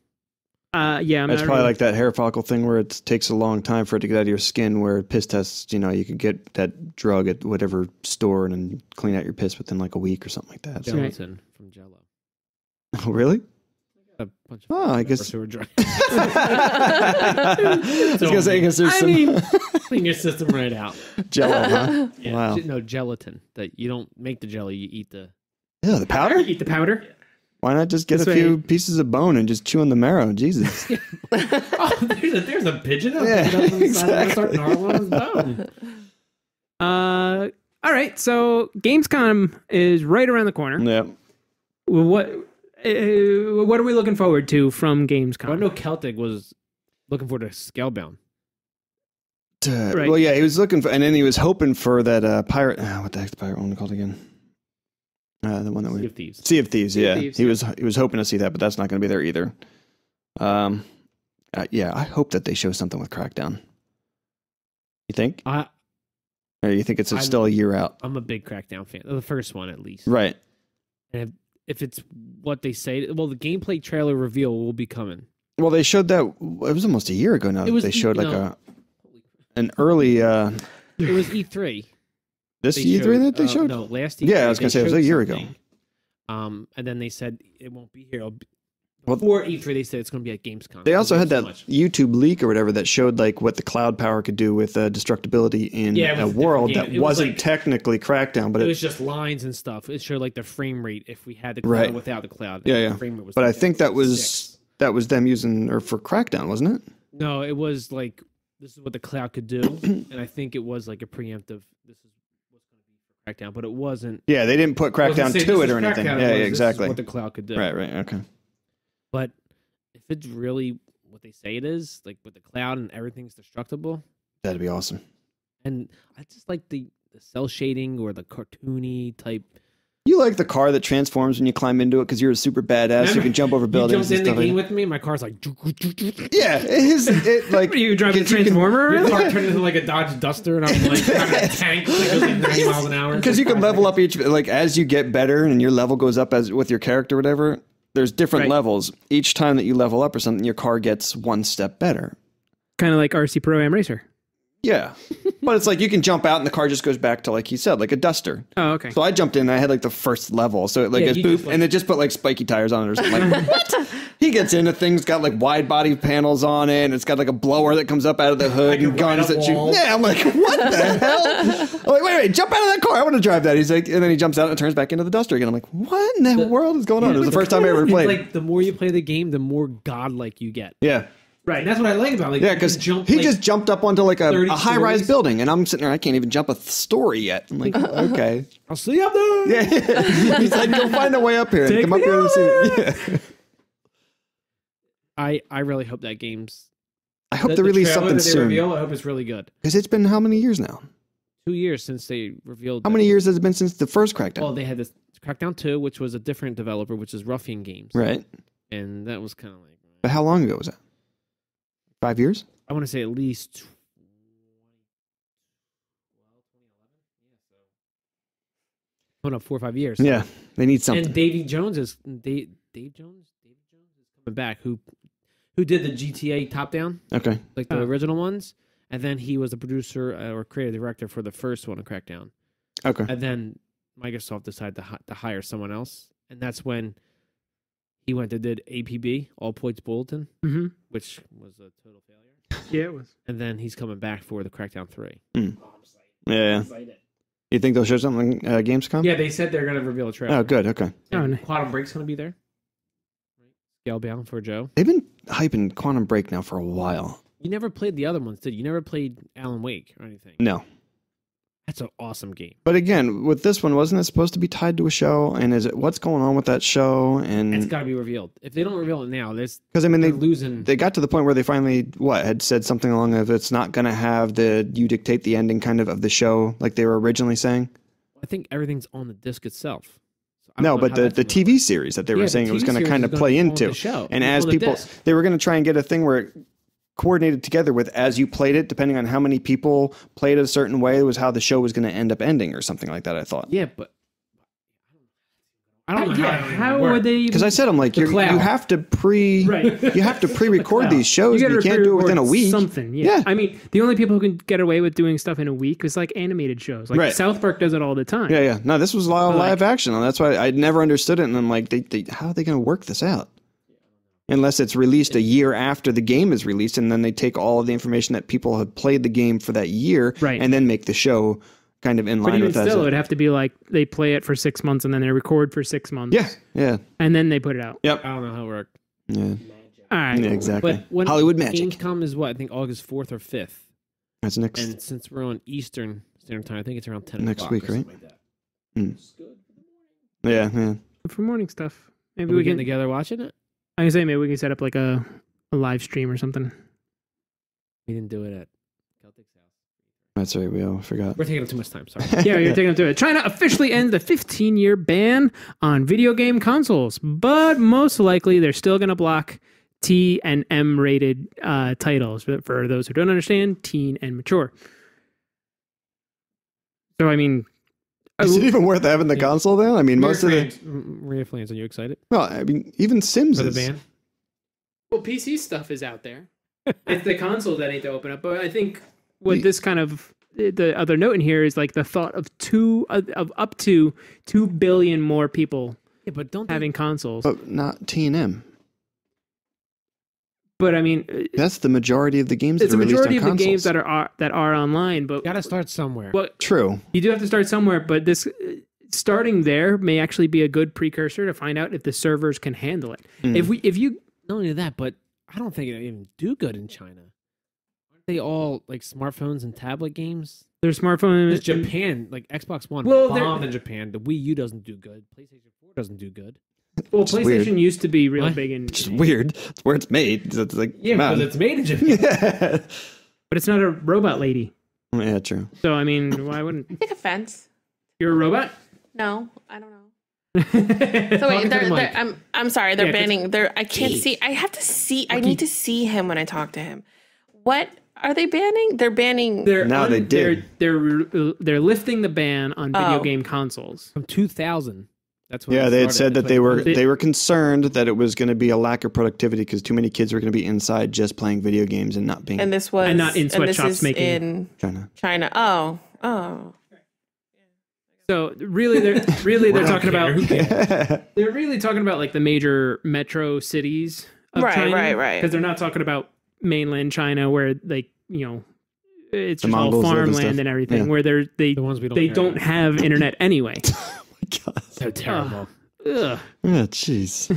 Yeah, That's probably like that hair follicle thing where it takes a long time for it to get out of your skin. Where piss tests, you could get that drug at whatever store and then clean out your piss within like a week or something like that. So. Bulletin from Jello. Oh, really? A bunch of Oh, I guess. who are drunk. I was gonna say, I guess there's some Clean your system right out. Jello, huh? Yeah. Wow. No, gelatin. That you don't make the jelly, you eat the. Yeah, the powder. Eat the powder. Why not just get This a few pieces of bone and just chew on the marrow? Jesus. Oh, there's a pigeon. Yeah, exactly. Start gnarling on his bone. All right. So Gamescom is right around the corner. Yeah. What are we looking forward to from Gamescom? I know Celtic was looking forward to Scalebound. Right. Well, yeah, he was looking for, and then he was hoping for that pirate. What the heck's the pirate one called again? The one that Sea of Thieves. Sea of Thieves. Sea of Yeah, Thieves, he was hoping to see that, but that's not going to be there either. Yeah, I hope that they show something with Crackdown. You think? Or you think it's still a year out? I'm a big Crackdown fan. The first one, at least. Right. And if it's what they say, well, the gameplay trailer reveal will be coming. Well, they showed that. It was almost a year ago now. They showed an early. It was E3. This E3 that they showed? No, last E3. Yeah, I was going to say, it was a year ago. And then they said it won't be here. Well, Before E3, they said it's going to be at Gamescom. They also had that much. YouTube leak or whatever that showed like what the cloud power could do with destructibility in Yeah, it a was a world different that game. It was wasn't like- technically Crackdown, but It was just lines and stuff. It showed like the frame rate if we had the cloud Right. without the cloud. Yeah, yeah. The frame rate was but I like think that 6. was them using or for Crackdown, wasn't it? No, it was like this is what the cloud could do, and I think it was like a preemptive. This is what's going to be for Crackdown, but it wasn't. Yeah, they didn't put Crackdown wasn't saying to this it is or anything. Crackdown, Yeah, it was, yeah, this is exactly. what the cloud could do. Right, okay. But if it's really what they say it is, like with the cloud and everything's destructible, That'd be awesome. and I just like the cell shading or the cartoony type. You like the car that transforms when you climb into it because you're a super badass. You can jump over You buildings jumped in and the stuff. game with me, my car's like. Yeah, it like Are you driving a because you can- Transformer The around? car turned into like a Dodge Duster, and I'm like driving a tank that goes like 90 miles an hour. Because you can level up each, like as you get better and your level goes up as with your character, or whatever. There's different Right. levels. Each time that you level up or something, your car gets one step better. Kind of like RC Pro Am Racer. Yeah, but it's like you can jump out and the car just goes back to like he said, like a Duster. Oh, okay. So I jumped in, and I had like the first level, so it like Yeah, goes you boop, just, like- and it just put like spiky tires on it or something. Like what? He gets in, the thing's got like wide body panels on it, and it's got like a blower that comes up out of the hood and guns that shoot. Yeah, I'm like, what the hell? I'm like, wait, jump out of that car. I want to drive that. He's like, and then he jumps out and turns back into the Duster again. I'm like, what in the world is going on? It was the first time I ever played. Like the more you play the game, the more godlike you get. Yeah. Right, that's what I like about it. Like, Yeah, because he just jumped up onto like a high-rise stories. building, and I'm sitting there, I can't even jump a story yet. I'm like, okay. I'll see you up there. Yeah. He's like, go find a way up here. And come up here and see it. Yeah. I really hope that game's... I hope they release something soon. Reveal, I hope it's really good. Because it's been how many years now? 2 years since they revealed... How many years has it been since the first Crackdown? Well, they had this Crackdown 2, which was a different developer, which is Ruffian Games. Right. And that was kind of like... But how long ago was that? 5 years? I want to say at least... Oh no, 4 or 5 years. Yeah, they need something. And Davy Jones is... Dave Jones is coming back, who did the GTA top-down, Okay. like the original ones. And then he was the producer or creative director for the first one of Crackdown. Okay. And then Microsoft decided to hire someone else. And that's when he went and did APB, All Points Bulletin, which was a total failure. Yeah, it was. And then he's coming back for the Crackdown 3. Yeah. You think they'll show something Gamescom? Yeah, they said they're going to reveal a trailer. Oh, good. Okay. Oh, nice. Quantum Break's going to be there. Scalebound for Joe. They've been hyping Quantum Break now for a while. You never played the other ones, did you? You never played Alan Wake or anything? No. That's an awesome game. But again, with this one, wasn't it supposed to be tied to a show? And is it what's going on with that show? And It's got to be revealed. If they don't reveal it now, because I mean, they're losing. They got to the point where they finally had said something along of it's not going to have the you dictate the ending kind of the show like they were originally saying. I think everything's on the disc itself. So No, but the TV series that they were saying it was going to kind of play into. And as people, they were going to try and get a thing where it coordinated together with as you played it, depending on how many people played it a certain way, it was how the show was going to end up ending or something like that, I thought. Yeah, but I don't know How would they? Because I said, I'm like, you have to you have to pre-record these shows. You can't do it within a week. Something, yeah. I mean, the only people who can get away with doing stuff in a week is like animated shows. Like South Park does it all the time. Yeah. No, this was live action. And that's why I never understood it. And I'm like, how are they going to work this out? Unless it's released a year after the game is released, and then they take all of the information that people have played the game for that year, and then make the show kind of in line with that. But even still, it would have to be like they play it for 6 months, and then they record for 6 months. Yeah. And then they put it out. Yep. I don't know how it worked. Yeah. All right. Yeah, exactly. But when Hollywood magic. Gamescom is what? I think August 4th or 5th. That's next. And since we're on Eastern Standard Time, I think it's around 10 next week, right? Like that. Yeah. For morning stuff. Maybe Are we getting can together watching it? I can say maybe we can set up like a live stream or something. We didn't do it at Celtic's house. That's right. We all forgot. We're taking up too much time. Sorry. Yeah, you're taking them to it. China officially ends the 15-year ban on video game consoles, but most likely they're still going to block T and M rated titles. But for those who don't understand, teen and mature. So I mean, is it even worth having the console though? I mean, most of the Maria Flames, are you excited well, I mean, even Sims for the is ban? well, PC stuff is out there. It's the console that need to open up. But I think what this kind of the other note in here is like the thought of up to 2 billion more people Yeah, but having consoles. but not T and M. But I mean, That's the majority of the games it's that the are released on majority of the consoles. games that are online. But You gotta start somewhere. But True. you do have to start somewhere. But this starting there may actually be a good precursor to find out if the servers can handle it. If you Not only that, but I don't think it even do good in China. Aren't they all like smartphones and tablet games? their smartphone There's Japan, like Xbox One Well, they're- bombed in Japan. The Wii U doesn't do good. PlayStation 4 doesn't do good. well, Which is PlayStation weird. used to be real What? big in, Which is weird. It's where it's made. It's like, Yeah, man. because it's made in Japan. but it's not a robot lady. Yeah, true. So I mean, why wouldn't Take offense. you're a robot? No, I don't know. So So wait, Talking to the mic. I'm sorry. They're Yeah, 'cause- banning. I can't see. I have to see. I need to see him when I talk to him. What are they banning? They're banning. They did. They're lifting the ban on video Oh. game consoles. From 2000. That's when Yeah, it they had started. said that That's they were concerned that it was going to be a lack of productivity because too many kids were going to be inside just playing video games and not being And this was And not in this sweatshops is making- in China. China. Oh. So really, they're talking about they're really talking about like the major metro cities of Right, China. right. Because they're not talking about mainland China where, like, it's The just all Mongols live and farmland stuff. and everything, Yeah. where they The ones we don't they care don't about. have internet anyway. God. So terrible. Ugh. Oh, jeez.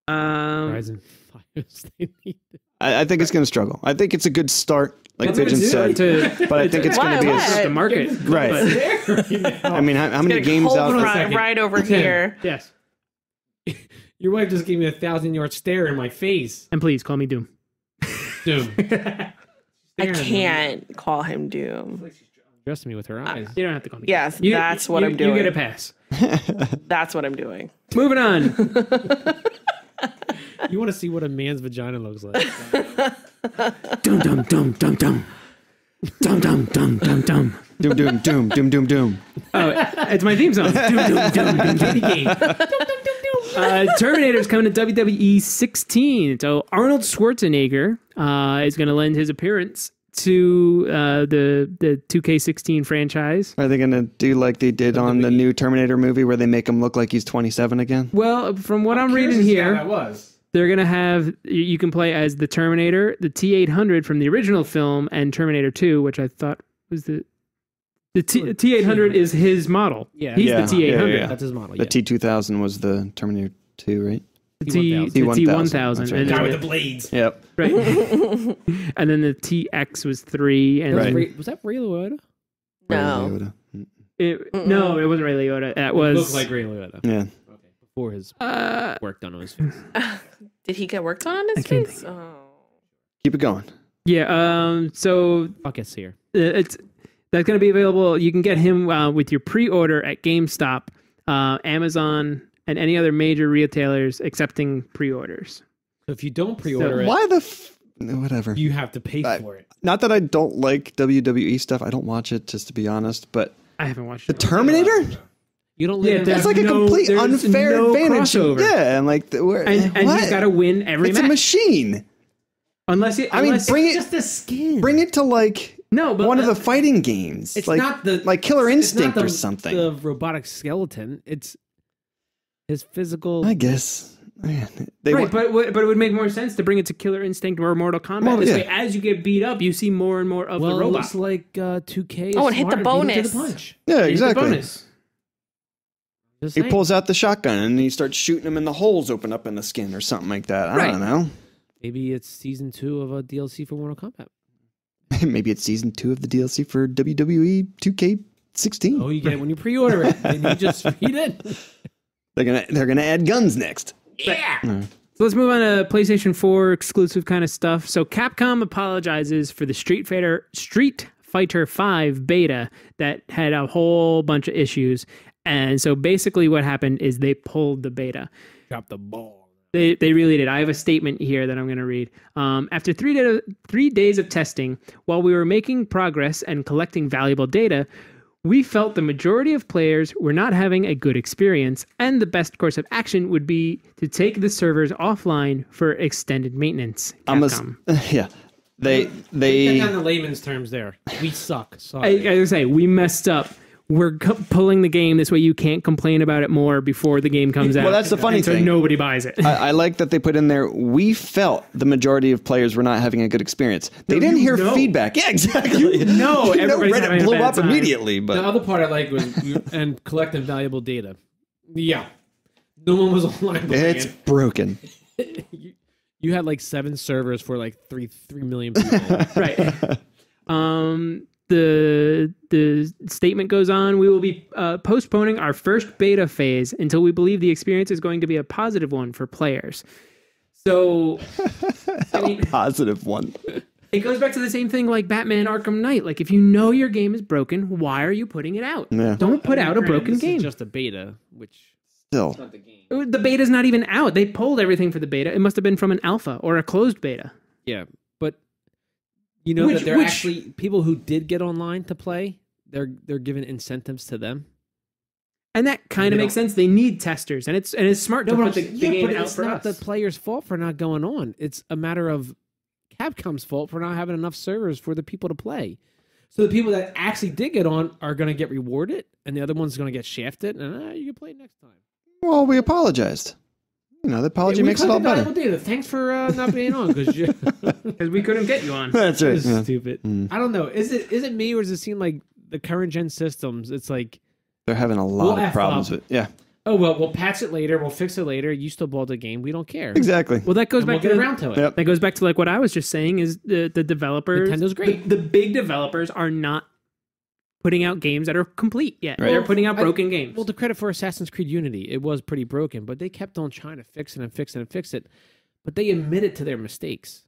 Horizon Fires. They need I think it's going to struggle. I think it's a good start, like That's what Pigeon it's said. to- But I think it's going to be Why? the market. right. I mean, how many Gonna games hold out? right over here. Yes. Your wife just gave me 1,000-yard stare in my face. And please call me Doom. Dude. I can't call him Doom. Addressing me with her eyes. You don't have to call me. Yes, You- that's what I'm You doing. get a pass. That's what I'm doing. Moving on. You want to see what a man's vagina looks like? Dum dum dum dum dum. Dum dum dum dum dum. Doom, doom, doom, doom, doom, doom. Oh, it's my theme song. Dum dum dum dum dum dum. Terminator's coming to WWE 16. So Arnold Schwarzenegger is going to lend his appearance to the 2K16 franchise. Are they going to do like they did on the new Terminator movie where they make him look like he's 27 again? Well, from what I'm reading here, That was. they're going to have, you can play as the Terminator, the T-800 from the original film, and Terminator 2, which I thought was the T-800 is his model. Yeah. He's Yeah, the T-800. yeah. That's his model. The T2000 was the Terminator 2, right? The T1000. T1000. That's right. And Guy then with the blades. Yep. right. And then the TX was 3. And Right. Was that Ray Liotta? No. Yoda. No, it wasn't Ray Liotta. That was Looked like Ray Liotta. Yeah. Okay. Before his work done on his face. Did he get work done on his can't face? Oh. Keep it going. Yeah. So Fuck it's here. that's going to be available. You can get him with your pre-order at GameStop, Amazon, and any other major retailers accepting pre-orders. So if you don't pre-order it, Why the whatever. you have to pay for it. Not that I don't like WWE stuff. I don't watch it, just to be honest. But I haven't watched the it. Terminator? You don't Yeah, live in there's It's like a no- complete there's unfair no advantage. crossover. Yeah, and like And what? he's got to win every It's a match. machine. Unless it, I mean, unless bring just a skin. Bring it to like no, but one of the fighting games. It's like, not the like Killer it's not Instinct the- or something. The robotic skeleton. It's his physical. I guess. Man, they right, want- but it would make more sense to bring it to Killer Instinct or Mortal Kombat. Well, This yeah. way, as you get beat up, you see more and more of well, the it robot. looks like 2K. Oh, and hit the bonus. Punch. yeah, Here's the exactly. bonus. Just He saying. pulls out the shotgun and he starts shooting them, and the holes open up in the skin or something like that. I Right. don't know. Maybe it's season 2 of a DLC for Mortal Kombat. Maybe it's season 2 of the DLC for WWE 2K16. Oh, you get it when you pre-order it. And you just read it. They're gonna add guns next. So let's move on to PlayStation 4 exclusive kind of stuff. So Capcom apologizes for the Street Fighter 5 beta that had a whole bunch of issues. And so basically what happened is they pulled the beta. Drop the ball. They really did. I have a statement here that I'm going to read. After 3 days of testing, while we were making progress and collecting valuable data, we felt the majority of players were not having a good experience, and the best course of action would be to take the servers offline for extended maintenance. Capcom. Yeah. They Get down to layman's terms there. We suck. Sorry. I would say we messed up. We're pulling the game this way. You can't complain about it more before the game comes out. Well, that's the funny And so thing. nobody buys it. I like that they put in there, we felt the majority of players were not having a good experience. They didn't you hear know. feedback. Yeah, exactly. You know everybody's having Reddit a blew bad up time. immediately, The but other part I like was and collecting valuable data. Yeah. No one was online. playing it's it. broken. You had like 7 servers for like 3 million people. Right. The statement goes on. We will be postponing our first beta phase until we believe the experience is going to be a positive one for players. So, I mean, Positive one. it goes back to the same thing like Batman Arkham Knight. Like, if you know your game is broken, why are you putting it out? Yeah. Don't put out a broken This game. is just a beta, which Still. not the game. The beta's not even out. They pulled everything for the beta. It must have been from an alpha or a closed beta. Yeah, but you know that they're actually people who did get online to play. They're giving incentives to them. And that kind of makes sense. They need testers, and it's smart to put the game but out it's for not us. the player's fault for not going on. It's a matter of Capcom's fault for not having enough servers for the people to play. So the people that actually did get on are going to get rewarded, and the other one's going to get shafted. And you can play next time. Well, we apologized. the apology makes it all better. Data. Thanks for not being on Because we couldn't get you on. That's right. This Yeah. is stupid. I don't know. Is it me or does it seem like the current gen systems? It's like They're having a lot of problems with. Yeah, oh well, we'll patch it later. We'll fix it later. You still bought the game. We don't care. exactly. Well, that goes And back we'll to get around to it. Yep. That goes back to like what I was just saying is the developers. Nintendo's great. The big developers are not putting out games that are complete yet. Right. They're putting out broken games. Well, the credit for Assassin's Creed Unity, it was pretty broken, but they kept on trying to fix it and fix it and fix it. But they admitted to their mistakes.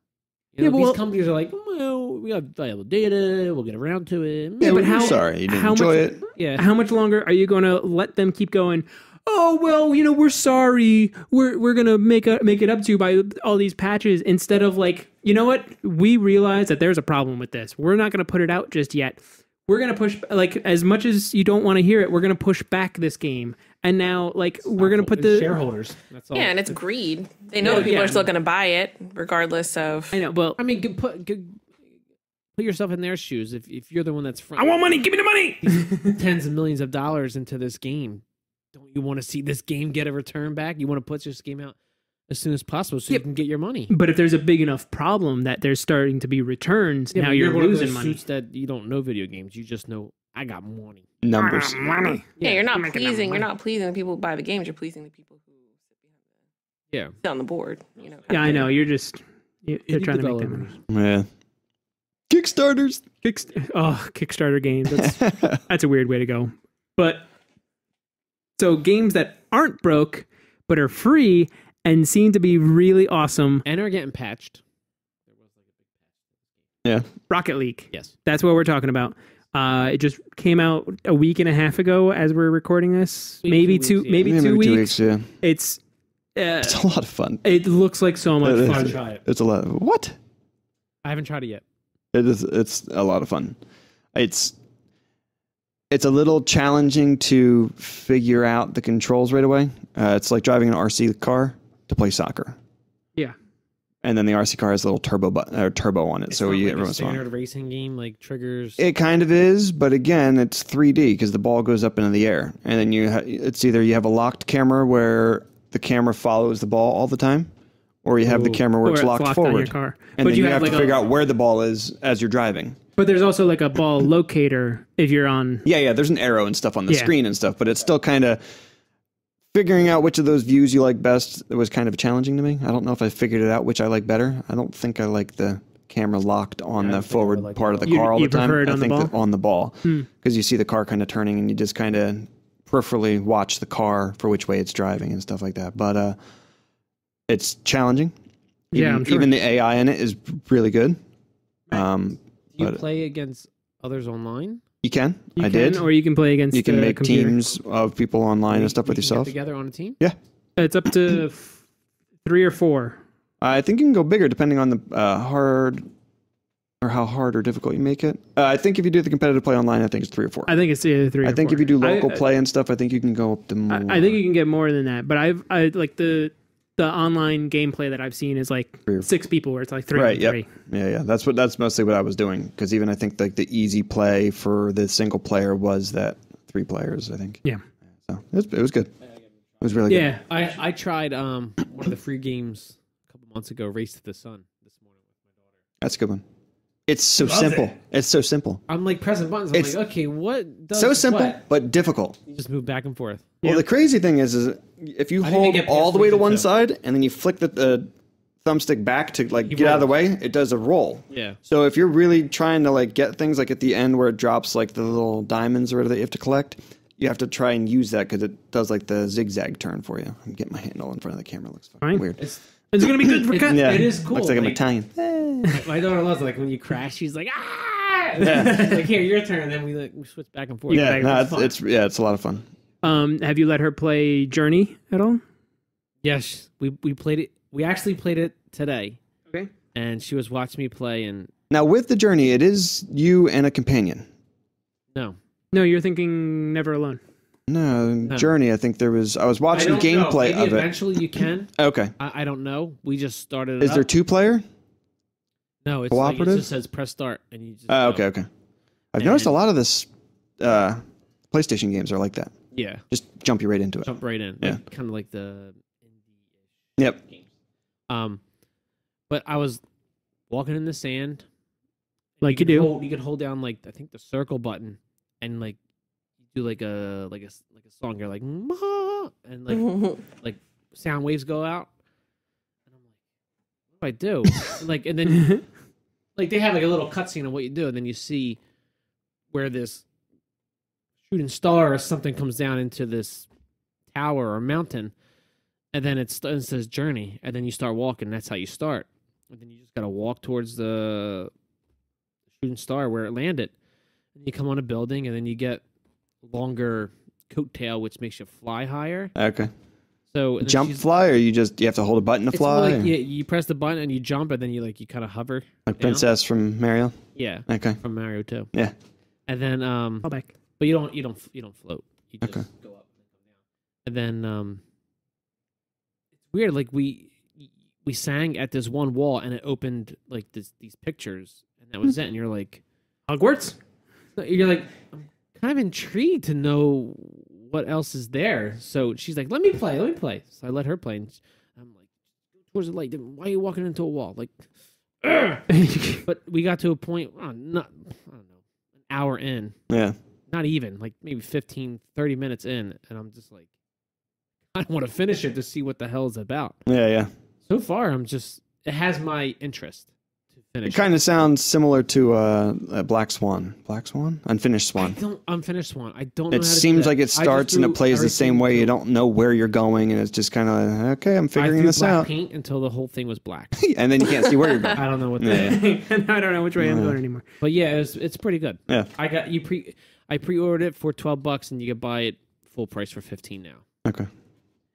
You know, Yeah, well- these companies are like, well, we have valuable data. We'll get around to it. Yeah, but we're how? sorry you didn't how enjoy much, it. Yeah. How much longer are you going to let them keep going? Oh well, we're sorry. We're gonna make it up to you by all these patches instead of like, you know what? We realize that there's a problem with this. We're not gonna put it out just yet. We're gonna push like as much as you don't want to hear it. We're gonna push back this game, and now like we're gonna put the shareholders. That's all. Yeah, and it's greed. They know people are still going to buy it, regardless of. I know. Well, I mean, put yourself in their shoes. If you're the one that's I want money. Give me the money. tens of millions of dollars into this game, don't you want to see this game get a return back? You want to put this game out as soon as possible so you can get your money. But if there's a big enough problem that there's starting to be returns, Yeah, now but you're one of losing those money. suits that you don't know video games. You just know I got money. Numbers. Money. Yeah, you're not making that pleasing. You're money. not pleasing the people who buy the games. You're pleasing the people who Yeah. sit on the board. Yeah, I know. You're just you're Indie trying to make that developers. money. Yeah. Kickstarters. Kickstarter games. That's a weird way to go. But so games that aren't broke but are free and seem to be really awesome. And are getting patched. Yeah. Rocket League. Yes. That's what we're talking about. It just came out a week and a half ago as we're recording this. Week, Maybe 2 two, weeks, yeah. maybe Yeah, 2 maybe weeks. 2 weeks. Yeah. It's It's a lot of fun. it looks like so much It is. fun. Try it. It's a lot. What? I haven't tried it yet. It is. It's a lot of fun. It's a little challenging to figure out the controls right away. It's like driving an RC car to play soccer. Yeah. And then the RC car has a little turbo on it, It's so not you like get every a once in a while. standard racing game like triggers. It kind of is, but again, it's 3D because the ball goes up into the air, and then it's either you have a locked camera where the camera follows the ball all the time, or you have the camera where Or it's it's locked locked on your forward, car. and But then you you have have to like figure a- out where the ball is as you're driving. But there's also like a ball locator if you're on. Yeah, there's an arrow and stuff on the Yeah. screen and stuff, but it's still kind of figuring out which of those views you like best. It was kind of challenging to me. I don't know if I figured it out which I like better. I don't think I like the camera locked on the forward like part of the You- car all you the time. prefer it I on the think ball? that on the ball because you see the car kind of turning and you just kind of peripherally watch the car for which way it's driving and stuff like that. But it's challenging. Yeah, Even, I'm sure. even the AI in it is really good. Do you but- play against others online? You can. You I can, did. or you can play against. You can the make computer. teams of people online and stuff with You can yourself. Get together on a team? Yeah. It's up to 3 or 4. I think you can go bigger depending on the hard or how hard or difficult you make it. I think if you do the competitive play online, I think it's 3 or 4. I think it's either 3 or I think 4. if you do local play and stuff, I think you can go up to more. I think you can get more than that. But I like the online gameplay that I've seen is like 6 people where it's like 3 right. and Yep. 3. Yeah. That's mostly what I was doing because even I think like the easy play for the single player was that 3 players. I think. Yeah. So it was good. It was really good. Yeah. I tried one of the free games a couple months ago, Race to the Sun, this morning with my daughter. That's a good one. It's so simple. It's so simple. I'm like pressing buttons. I'm It's like, okay, what does So simple, what? but difficult. You just move back and forth. Well, the crazy thing is if you I didn't hold get all past the way to Region one 2. side and then you flick the thumbstick back to like get out of the way, it does a roll. Yeah. So if you're really trying to like get things like at the end where it drops like the little diamonds or whatever that you have to collect, you have to try and use that because it does like the zigzag turn for you. I'm getting my hand all in front of the camera. It looks fucking Fine. weird. It's gonna be good for cut. Yeah, it is cool. Looks like I'm Like- Italian. my daughter loves it. Like when you crash, she's like, ah! Like here, your turn. And then we switch back and forth. Yeah, no, fun. it's a lot of fun. Have you let her play Journey at all? Yes, we played it. We actually played it today, Okay. and she was watching me play. And Now with the journey, it is you and a companion. no, No, you're thinking Never Alone. No, Journey. I think I was watching gameplay Maybe of it. eventually you can. Okay. I don't know. We just started. Is there 2-player? No, it's like it cooperative? just says press start, and you just. Oh, go. okay. I've noticed a lot of this PlayStation games are like that. Yeah, Just jump you right into it. jump right in. Yeah. Like, kind of like the. Yep. But I was walking in the sand. Like you do. You could hold down like I think the circle button and like do like a song. You're like "Ma," and like sound waves go out. And I'm like, what do I do? Like and then like they have like a little cutscene of what you do, and then you see where this shooting star or something comes down into this tower or mountain, and then it says journey, and then you start walking. That's how you start, and then you just gotta walk towards the shooting star where it landed. And you come on a building, and then you get longer coattail, which makes you fly higher. Okay. So jump fly, or you have to hold a button to it's fly? more like you press the button and you jump, and then you kind of hover. Like Princess from Mario? Yeah. Okay. From Mario 2. Yeah. And then Fall back. but you don't float. You just Okay. go up and come down. And then it's weird. Like we sang at this one wall, and it opened like these pictures, and that was it. And you're like, Hogwarts? I'm kind of intrigued to know what else is there. So she's like, let me play. So I let her play, and I'm like, towards the light. Why are you walking into a wall? Like, but we got to a point, I don't know, an hour in. Yeah. Not even, like maybe 15, 30 minutes in, and I'm just like, I want to finish it to see what the hell it's about. Yeah. So far, it has my interest to finish. It kind of sounds similar to Black Swan. Black Swan? Unfinished Swan. Unfinished Swan. I don't know. It seems like it starts and it plays the same way. You don't know where you're going, and it's just kind of like, okay, I'm figuring this out. Paint until the whole thing was black. And then you can't see where you're going. I don't know what And I don't know which way I'm going anymore. But yeah, it's pretty good. Yeah. I pre-ordered it for $12, and you can buy it full price for $15 now. Okay.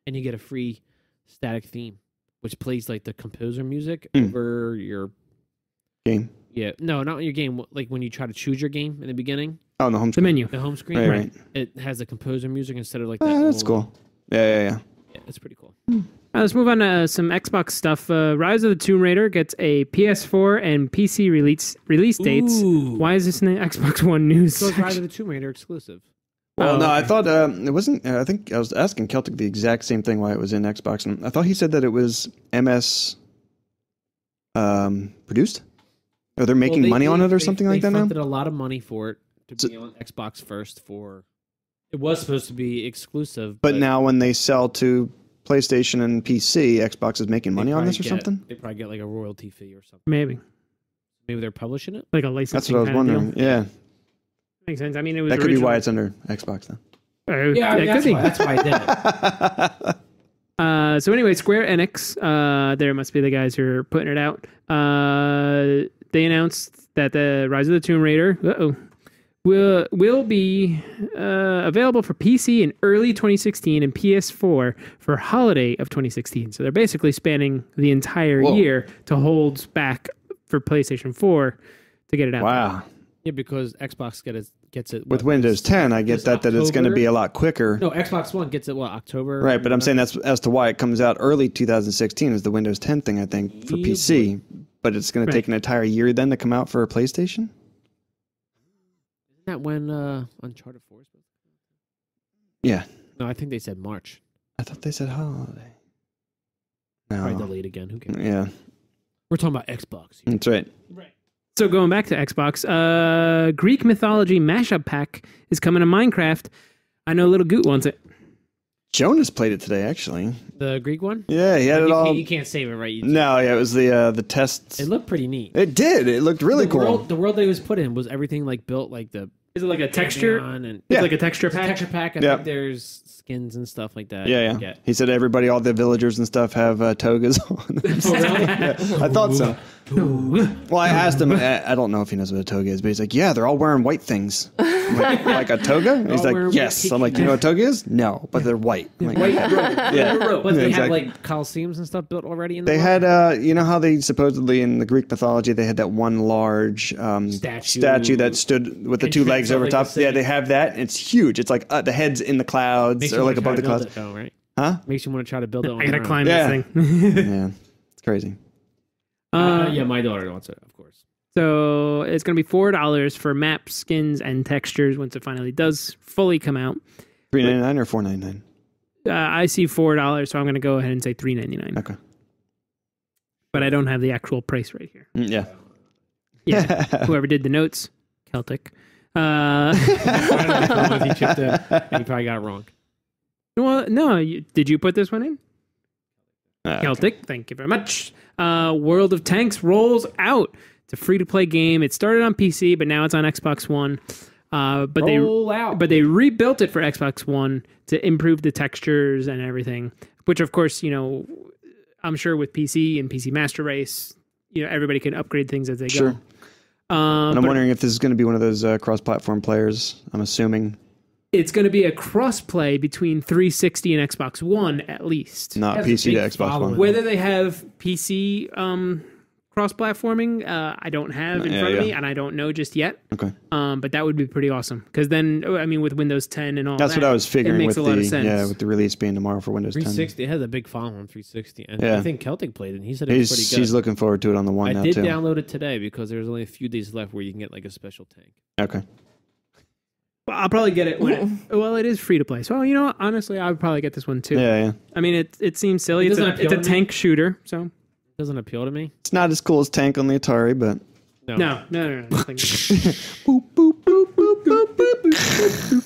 And you get a free static theme, which plays like the composer music over your game. Yeah, no, not your game. Like when you try to choose your game in the beginning, Oh, on the home The screen. menu. the home screen, Right. it has the composer music instead of like that. That's old- cool. Yeah. Yeah, it's pretty cool. Let's move on to some Xbox stuff. Rise of the Tomb Raider gets a PS4 and PC release dates. Ooh. Why is this in the Xbox One news? So it's Rise of the Tomb Raider exclusive. Well, Oh, no, I okay. thought it wasn't. I think I was asking Celtic the exact same thing why it was in Xbox, and I thought he said that it was MS produced. Or they're making money on it or something like that They now? funded a lot of money for it to be on Xbox first. It was supposed to be exclusive, But now when they sell to PlayStation and PC, Xbox is making money on this or something? They probably get like a royalty fee or something. Maybe. Maybe they're publishing it. Like a That's licensing what I was kind of wondering. deal. Yeah. Makes sense. I mean, it was That could be why originally- it's under Xbox then. Yeah, I mean, it could be. that's why I did it. So anyway, Square Enix, there must be the guys who are putting it out. They announced that the Rise of the Tomb Raider will be available for PC in early 2016 and PS4 for holiday of 2016. So they're basically spanning the entire Whoa. year to hold back for PlayStation 4 to get it out. Wow. Yeah, because Xbox gets it With what, Windows 10, I get this that it's going to October? be a lot quicker. No, Xbox One gets it October. Right, but I'm saying that's as to why it comes out early 2016 is the Windows 10 thing, I think, for Yeah, PC. But it's going to take an entire year then to come out for a PlayStation? Isn't that when Uncharted 4 is supposed to come out? Yeah. No, I think they said March. I thought they said holiday. Probably No. delayed again. Who cares? Yeah, We're talking about Xbox. Here. that's right. So going back to Xbox, Greek Mythology mashup pack is coming to Minecraft. I know Little Goot wants it. Jonas played it today, actually. The Greek one? Yeah, he had it all. You can't save it, right? No, yeah, it was the tests. It looked pretty neat. It did. It looked really cool. The world that it was put in was everything like built like the Is it like a texture? and It's Yeah. like a texture It's a pack. texture pack. I Yeah. think there's skins and stuff like that. Yeah. Yeah. He said everybody, all the villagers and stuff, have togas on. Yeah, I thought so. Well, I asked him. I don't know if he knows what a toga is, but he's like, "Yeah, they're all wearing white things, like a toga." And he's all like, wearing "Yes." white I'm like, "You know what a toga is?" No, but they're white. I'm like, White yeah. But they exactly. have like coliseums and stuff built already in the They world? had, you know how they supposedly in the Greek mythology they had that one large statue that stood with the two entrance legs of, over like, top. the city. Yeah, they have that. It's huge. It's like the head's in the clouds Makes or you like wanna above the try to clouds. build it, though, right? Huh? Makes you want to try to build it on I gotta your own. climb Yeah. this thing. Yeah, it's crazy. Yeah, my daughter wants it, of course. So it's going to be $4 for maps, skins, and textures once it finally does fully come out. $3.99 or $4.99? I see $4, so I'm going to go ahead and say $3.99. Okay. But I don't have the actual price right here. Yeah. Yeah. Whoever did the notes, Celtic. He chipped in, and he probably got it wrong. Well, no. Did you put this one in? Okay. Celtic. Thank you very much. World of Tanks rolls out. It's a free-to-play game. It started on PC, but now it's on Xbox One. But they rebuilt it for Xbox One to improve the textures and everything. Which, of course, I'm sure with PC and PC Master Race, everybody can upgrade things as they Sure. go. And I'm wondering if this is going to be one of those cross-platform players. I'm assuming it's going to be a cross-play between 360 and Xbox One at least. not Has a PC to big Xbox following. One. Whether they have PC cross-platforming, I don't have in front of me, and I don't know just yet. Okay. But that would be pretty awesome because then, with Windows 10 and all That's that, what I was figuring it makes with a lot of sense. with the release being tomorrow for Windows 10. 360 it has a big following on 360, and Yeah. I think Celtic played it. And he said it was pretty good. He's looking forward to it on the one I now did too. download it today because there's only a few days left where you can get like a special tank. Okay. Well, I'll probably get it when it is free to play. So what? Honestly, I would probably get this one too. Yeah. I mean, it seems silly. It It's doesn't a appeal to me. tank shooter, so It doesn't appeal to me. It's not as cool as Tank on the Atari, but no. Nothing. boop boop boop boop boop boop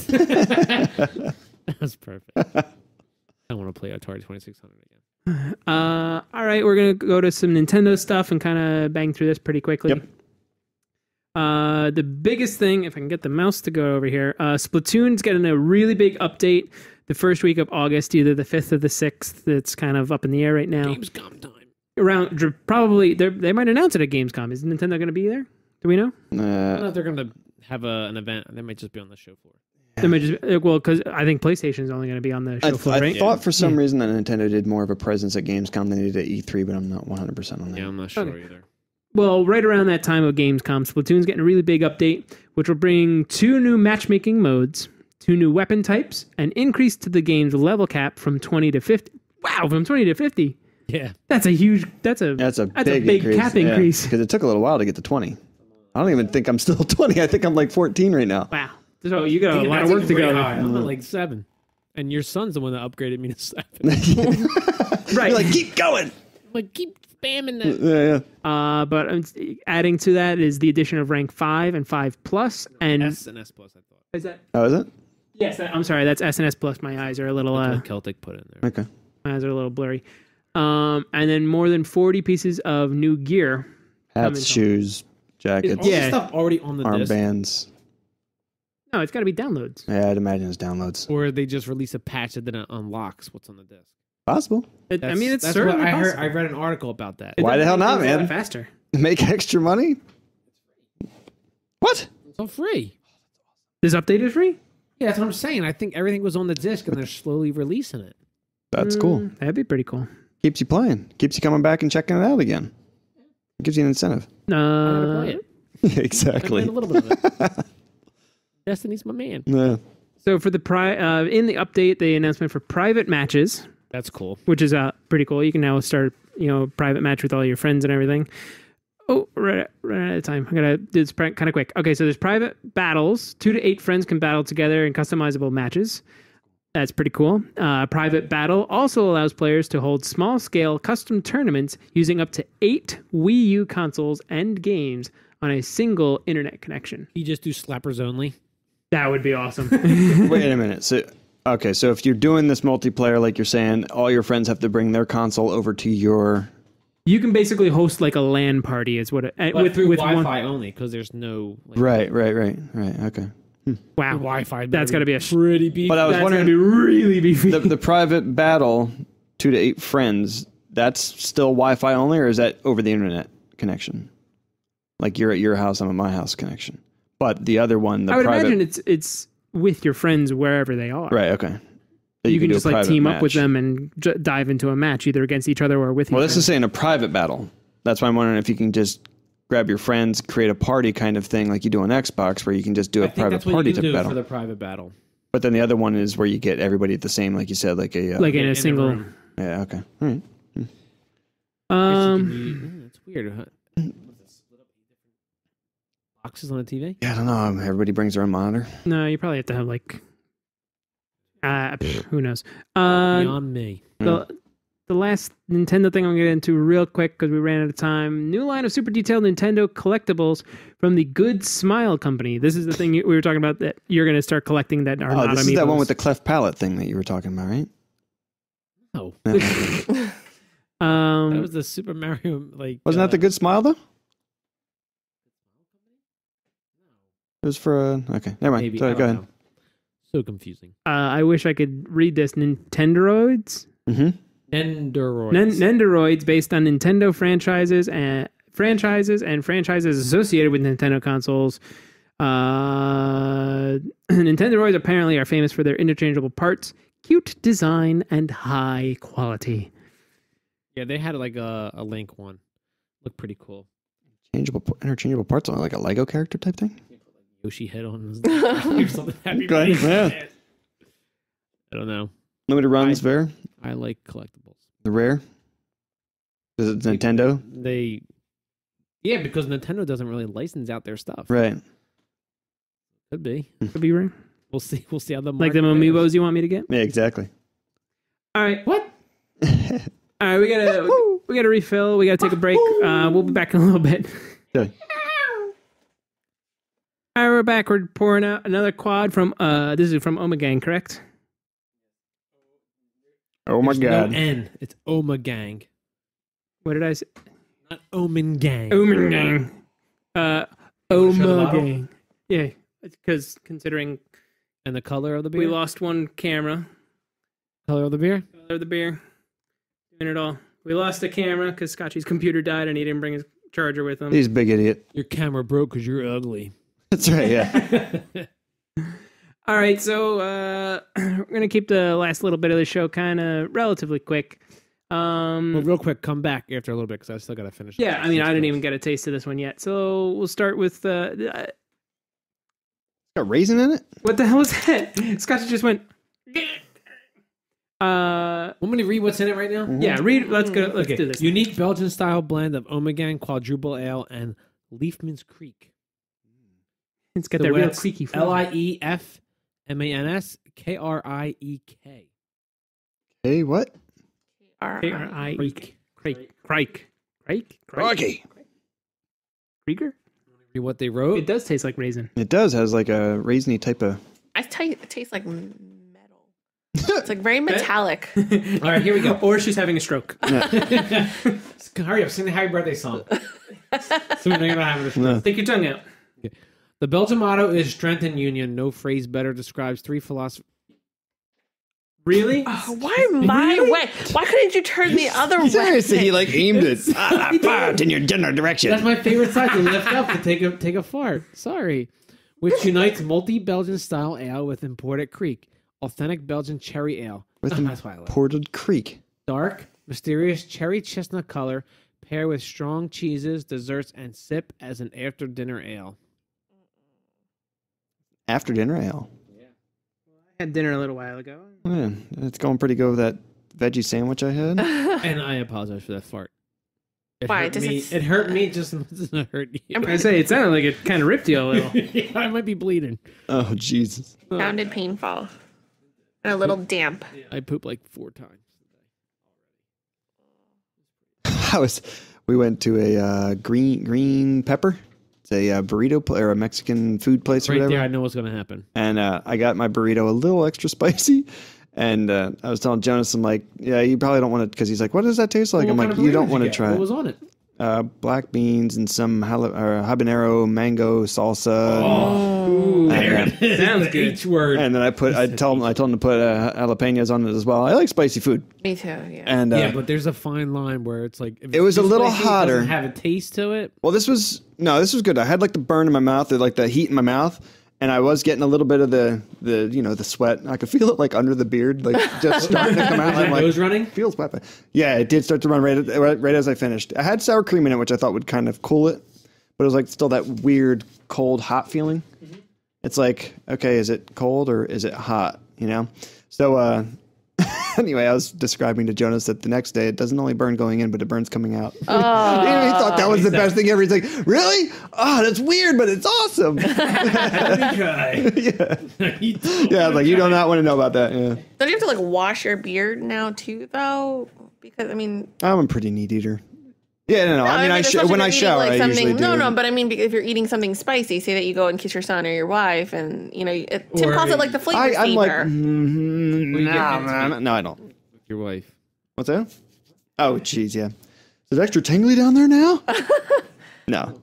boop. That's perfect. I want to play Atari 2600 again. All right, we're gonna go to some Nintendo stuff and kind of bang through this pretty quickly. Yep. The biggest thing, if I can get the mouse to go over here, Splatoon's getting a really big update the first week of August, either the 5th or the 6th. It's kind of up in the air right now. Gamescom time. Probably they might announce it at Gamescom. Is Nintendo going to be there? Do we know? I don't know if they're going to have an event. They might just be on the show floor. They might just because I think PlayStation's only going to be on the show floor, I right? thought for some reason that Nintendo did more of a presence at Gamescom than they did at E3, but I'm not 100% on that. Yeah, I'm not sure Okay. either. Well, right around that time of Gamescom, Splatoon's getting a really big update, which will bring 2 new matchmaking modes, 2 new weapon types, an increase to the game's level cap from 20 to 50. Wow, from 20 to 50. Yeah. That's a big cap increase. Because it took a little while to get to 20. I don't even think I'm still 20. I think I'm like 14 right now. Wow. So you got a lot of work to go. I'm at like 7. And your son's the one that upgraded me to 7. Right. You're like, keep going. I'm like, keep spamming that. Yeah. But adding to that is the addition of rank 5 and 5 plus. And S and S plus, I thought. is that? Oh, is it? Yes. I'm sorry. That's SNS plus. My eyes are a little. That's what Celtic put in there. Okay. My eyes are a little blurry. And then more than 40 pieces of new gear. Hats, shoes, Is jackets, all this stuff already on the disc? armbands. No, it's got to be downloads. Yeah, I'd imagine it's downloads. Or they just release a patch that then it unlocks what's on the disc? Possible. It's That's certainly what I heard. possible. I read an article about that. Why the hell not, It's a lot man? faster. Make extra money? What? It's all free. This update is free? Yeah, that's what I'm saying. I think everything was on the disc and they're slowly releasing it. That's cool. That'd be pretty cool. Keeps you playing. Keeps you coming back and checking it out again. Gives you an incentive. I gotta play it. I played Exactly. a little bit of it. Destiny's my man. Yeah. So for the in the update, the announcement for private matches, That's cool. which is pretty cool. You can now start, private match with all your friends and everything. Oh, right out of time. I gotta do this kind of quick. Okay, so there's private battles. 2 to 8 friends can battle together in customizable matches. That's pretty cool. Private battle also allows players to hold small-scale custom tournaments using up to 8 Wii U consoles and games on a single internet connection. You just do slappers only. That would be awesome. Wait a minute. So if you're doing this multiplayer, like you're saying, all your friends have to bring their console over to your. You can basically host like a LAN party, is what it with Wi-Fi only because there's no Right. Okay. Wow, Wi-Fi. that's got to be a pretty beefy. But I was that's wondering, gonna be really beefy. the private battle, 2 to 8 friends, that's still Wi-Fi only, or is that over the internet connection? Like you're at your house, I'm at my house connection. But the other one, the I would private, imagine it's with your friends wherever they are. right? Okay. So You can do just a like private team up with match. them and dive into a match either against each other or with Well, each this other. is saying a private battle. That's why I'm wondering if you can just grab your friends, create a party kind of thing like you do on Xbox, where you can just do a I think private that's what party you can to do battle. for the private battle. But then the other one is where you get everybody at the same, like you said, like a like in in a a single. room. yeah. Okay. All right. It's weird. Huh? Boxes on a TV. Yeah, I don't know. Everybody brings their own monitor. No, you probably have to have like Who knows? Beyond me. The last Nintendo thing I'm going to get into real quick because we ran out of time. New line of super detailed Nintendo collectibles from the Good Smile Company. This is the thing we were talking about that you're going to start collecting that are not this amiibos. is that one with the cleft palate thing that you were talking about, right? Oh. No. That was the Super Mario, like... Wasn't that the Good Smile, though? It was for... okay, never mind. Maybe. Sorry, go ahead. Know. So confusing. I wish I could read this. Nintendoroids? Mm-hmm. Nendoroids based on Nintendo franchises and franchises associated with Nintendo consoles. Nintendoroids apparently are famous for their interchangeable parts, cute design, and high quality. Yeah, they had like a Link one. Looked pretty cool. Interchangeable parts on like a Lego character type thing? Yoshi head on his or something. Happy Okay, birthday. I don't know. Limited runs, Bear? I like collectibles. The rare? Is it Nintendo? Yeah, because Nintendo doesn't really license out their stuff. Right. Could be. Could be rare. We'll see. We'll see how the Like the market amiibos goes. you want me to get? Yeah, exactly. All right. What? All right, we gotta refill. We gotta take a break. We'll be back in a little bit. Okay. All right, we're back. We're pouring out another quad from this is from Ommegang, correct? Oh my There's god. No N. It's Ommegang. What did I say? Not Ommegang. Ommegang. Ommegang. Yeah, because considering And the color of the beer? we lost one camera. Color of the beer? Color of the beer. Doing it all. We lost the camera because Scotchy's computer died and he didn't bring his charger with him. He's a big idiot. Your camera broke because you're ugly. That's right, yeah. All right, so we're going to keep the last little bit of the show kind of relatively quick. Well, real quick, come back after a little bit because I still got to finish. Yeah, I mean, I didn't even get a taste of this one yet. So we'll start with... Got raisin in it? what the hell was that? Scotchy just went... Want me to read what's in it right now? Yeah, read. Let's go. Let's do this. Unique Belgian-style blend of Ommegang, Quadrupel Ale, and Leafman's Creek. It's got So that real that's creaky flavor. Liefmansk. Hey, what? K-R-I-E-K. Crike. Rocky. Krieger? Read what they wrote. It does taste like raisin. It does, has like a raisiny type of... It tastes like metal. It's like very metallic. All right, here we go. Or she's having a stroke. Hurry up, sing the happy birthday song. So we know you're not having a stroke. No. Stick your tongue out. The Belgian motto is strength and union. No phrase better describes three philosophers. Really? Why my way? Why couldn't you turn the other way? Seriously, he like aimed it. Fired in your general direction. That's my favorite side to lift up to take a fart. Sorry. Which unites multi-Belgian style ale with imported Creek. Authentic Belgian cherry ale. With That's why I like it. Ported Creek. Dark, mysterious cherry chestnut color. Pair with strong cheeses, desserts, and sip as an after-dinner ale. After dinner ale. I had dinner a little while ago. Yeah, it's going pretty good with that veggie sandwich I had. And I apologize for that fart. Why? It hurt me just as much as it hurt you. I say it sounded like it kind of ripped you a little. Yeah, I might be bleeding. Oh, Jesus. Sounded painful. And a little damp. I pooped like 4 times. We went to a green pepper. It's a burrito or a Mexican food place or Right whatever. there, I know what's going to happen. And I got my burrito a little extra spicy. And I was telling Jonas, I'm like, yeah, you probably don't want it because he's like, what does that taste like? Well, I'm like, you don't want to try What it. was on it? Black beans and some habanero mango salsa. Ooh, And, sounds The good. H word. and then I told him to put jalapenos on it as well. I like spicy food. Me too, yeah. And Yeah, but there's a fine line where it's like if It was a it's little spicy, it hotter. doesn't have a taste to it. well, this was good. I had like the burn in my mouth, or like the heat in my mouth, and I was getting a little bit of the sweat. I could feel it like under the beard, like just starting to come out. I'm like, Nose running. feels wet. Yeah, it did start to run right as I finished. I had sour cream in it, which I thought would kind of cool it, but it was like still that weird cold hot feeling. Mm-hmm. It's like, okay, is it cold or is it hot? You know. So Anyway, I was describing to Jonas that the next day it doesn't only burn going in, but it burns coming out. Oh. He thought that was the best thing ever. He's like, really? Oh, that's weird, but it's awesome. Let me try. Yeah, I was like, you do not want to know about that. Yeah. Don't you have to like wash your beard now too, though? Because I mean, I'm a pretty neat eater. Yeah, no. I mean, especially when if I you're eating, shower, like, I usually do. No, but I mean, if you're eating something spicy, say that you go and kiss your son or your wife, and you know, Tim calls it like the flavor I'm like, saver. no, I don't. With your wife. What's that? Oh, jeez, yeah. Is it extra tingly down there now? No.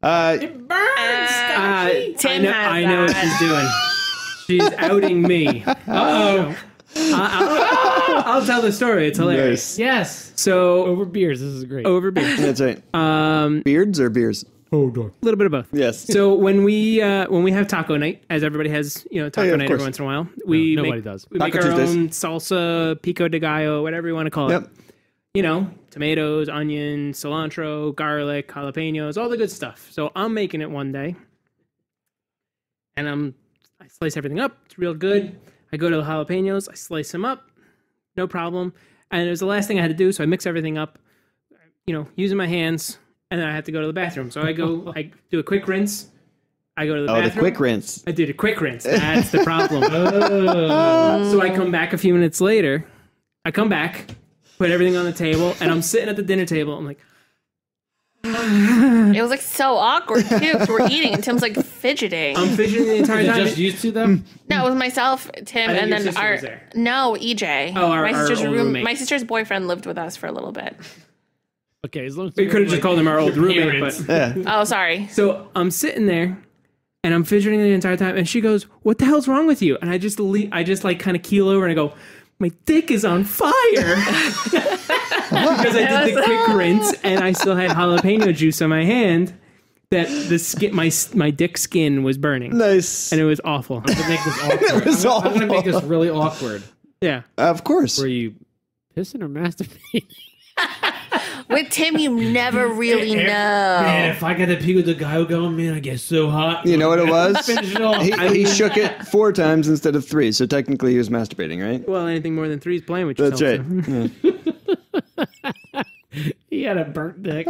Tim I know what that. she's doing. She's outing me. Uh-oh. I'll tell the story. It's hilarious. Nice. Yes. So Over beers. This is great. over beers. That's right. A Beards or beers? little bit of both. Yes. So when we have taco night, as everybody has, taco yeah, of night course. every once in a while, we nobody make, does. We make Taco our Tuesdays. own salsa, pico de gallo, whatever you want to call it. Yep. Tomatoes, onions, cilantro, garlic, jalapenos, all the good stuff. So I'm making it one day, and I slice everything up. It's real good. I go to the jalapenos, I slice them up, no problem. And it was the last thing I had to do, so I mix everything up, using my hands, and then I had to go to the bathroom. So I do a quick rinse. I go to the bathroom. The quick rinse. I did a quick rinse. That's the problem. So I come back a few minutes later. I come back, put everything on the table, and I'm sitting at the dinner table. I'm like, It was like so awkward too, because we're eating, and Tim's like fidgeting. I'm fidgeting the entire Is it time. just used to them? No, it was myself, Tim, I think and your then sister was there. EJ. Oh, our old roommate. My sister's boyfriend lived with us for a little bit. Okay, as long as We could have just called him our old roommate. parents. But Yeah. Oh, sorry. so I'm sitting there, and I'm fidgeting the entire time, and she goes, "What the hell's wrong with you?" And I just like kind of keel over, and I go, "My dick is on fire." Because I did the quick rinse, and I still had jalapeno juice on my hand. That the skin, my dick skin was burning, Nice. and it was awful. I'm gonna make this awkward. was I'm gonna make awful. this really awkward. Yeah, Of course. Were you pissing or masturbating? With Tim, you never really know. if I got the pico de gallo going, man, I get so hot. You know what it was? Finish it off. He shook it 4 times instead of 3, so technically he was masturbating, right? well, anything more than 3 is playing with yourself. That's right. so. Yeah. He had a burnt dick.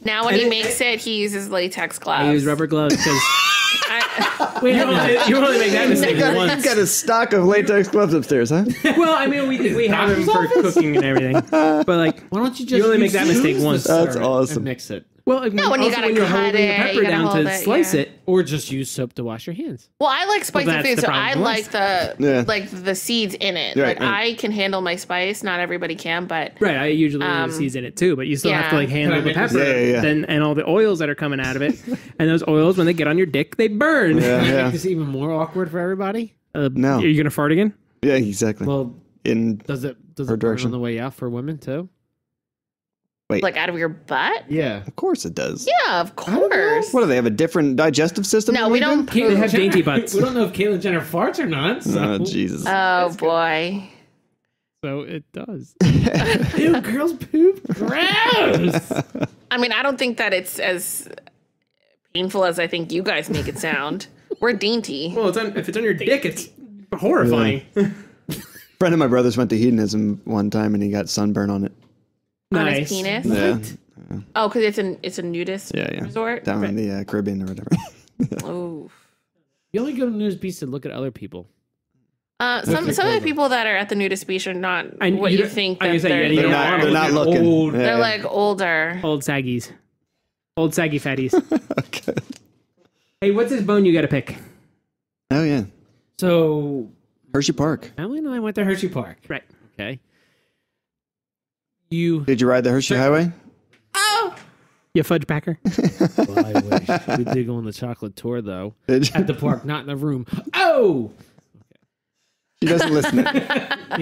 Now when he makes it, he uses latex gloves. I use rubber gloves because I- you only make that mistake You once. got a stock of latex gloves upstairs, huh? Well, I mean, we have them for cooking and everything, but like, Why don't you just You only make use that mistake the once. That's syrup awesome. and mix it? well, when you also gotta when you're cut holding the it, pepper you gotta down hold to it, slice yeah. it. Or just use soap to wash your hands. Well, I like spicy that's food, the so I problem. like the seeds in it. Right, Like right. I can handle my spice. Not everybody can, but Right, I usually season it too, but you still have to yeah. like handle the pepper Yeah. and all the oils that are coming out of it, and those oils when they get on your dick, they burn. Yeah, Can I yeah. make this even more awkward for everybody? No. Are you gonna fart again? Yeah, exactly. Well, In does it Her burn direction. on the way out for women too? wait, like out of your butt. Yeah. of course it does. Yeah, of course. What do they have? A different digestive system? No, than we do? don't. They have dainty butts. We don't know if Caitlyn Jenner farts or not. So, Oh Jesus! Oh boy. so it does. Ew, girls poop. Gross. I mean, I don't think that it's as painful as I think you guys make it sound. We're dainty. Well, if it's on your dick, it's horrifying. friend of my brother's went to hedonism one time and he got sunburn on it. On Nice. his penis. Yeah, Oh, because it's a nudist yeah. resort. Down in the Caribbean or whatever. Ooh. You only go to news beats to look at other people. Some of the people that are at the nudist beach are not And what you you don't- think I that was gonna say, they're. yeah, They're not. They're not looking. Old. Yeah, They're yeah. like older. Old saggies, old saggy fatties. Okay. Hey, what's this bone you got to pick? Oh yeah, So Hershey Park. Emily and I went to Hershey Park. Right. Okay. You. Did you ride the Hershey Highway? Oh, You fudge packer. Well, I wish. We did go on the chocolate tour though. Did you? At the park, not in the room. Oh. She doesn't listen. You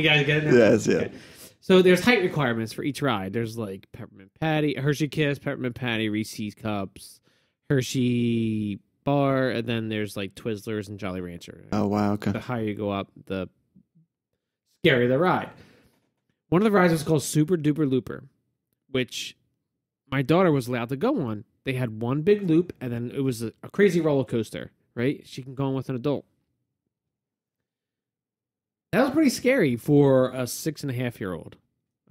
guys get it now? Yes, yeah. Okay. So there's height requirements for each ride. There's like peppermint patty, Hershey Kiss, peppermint patty, Reese's cups, Hershey bar, and then there's like Twizzlers and Jolly Rancher. Oh wow. Okay. The higher you go up, the scarier the ride. One of the rides was called Super Duper Looper, which my daughter was allowed to go on. They had one big loop, and then it was a crazy roller coaster, right? She can go on with an adult. That was pretty scary for a 6.5-year-old.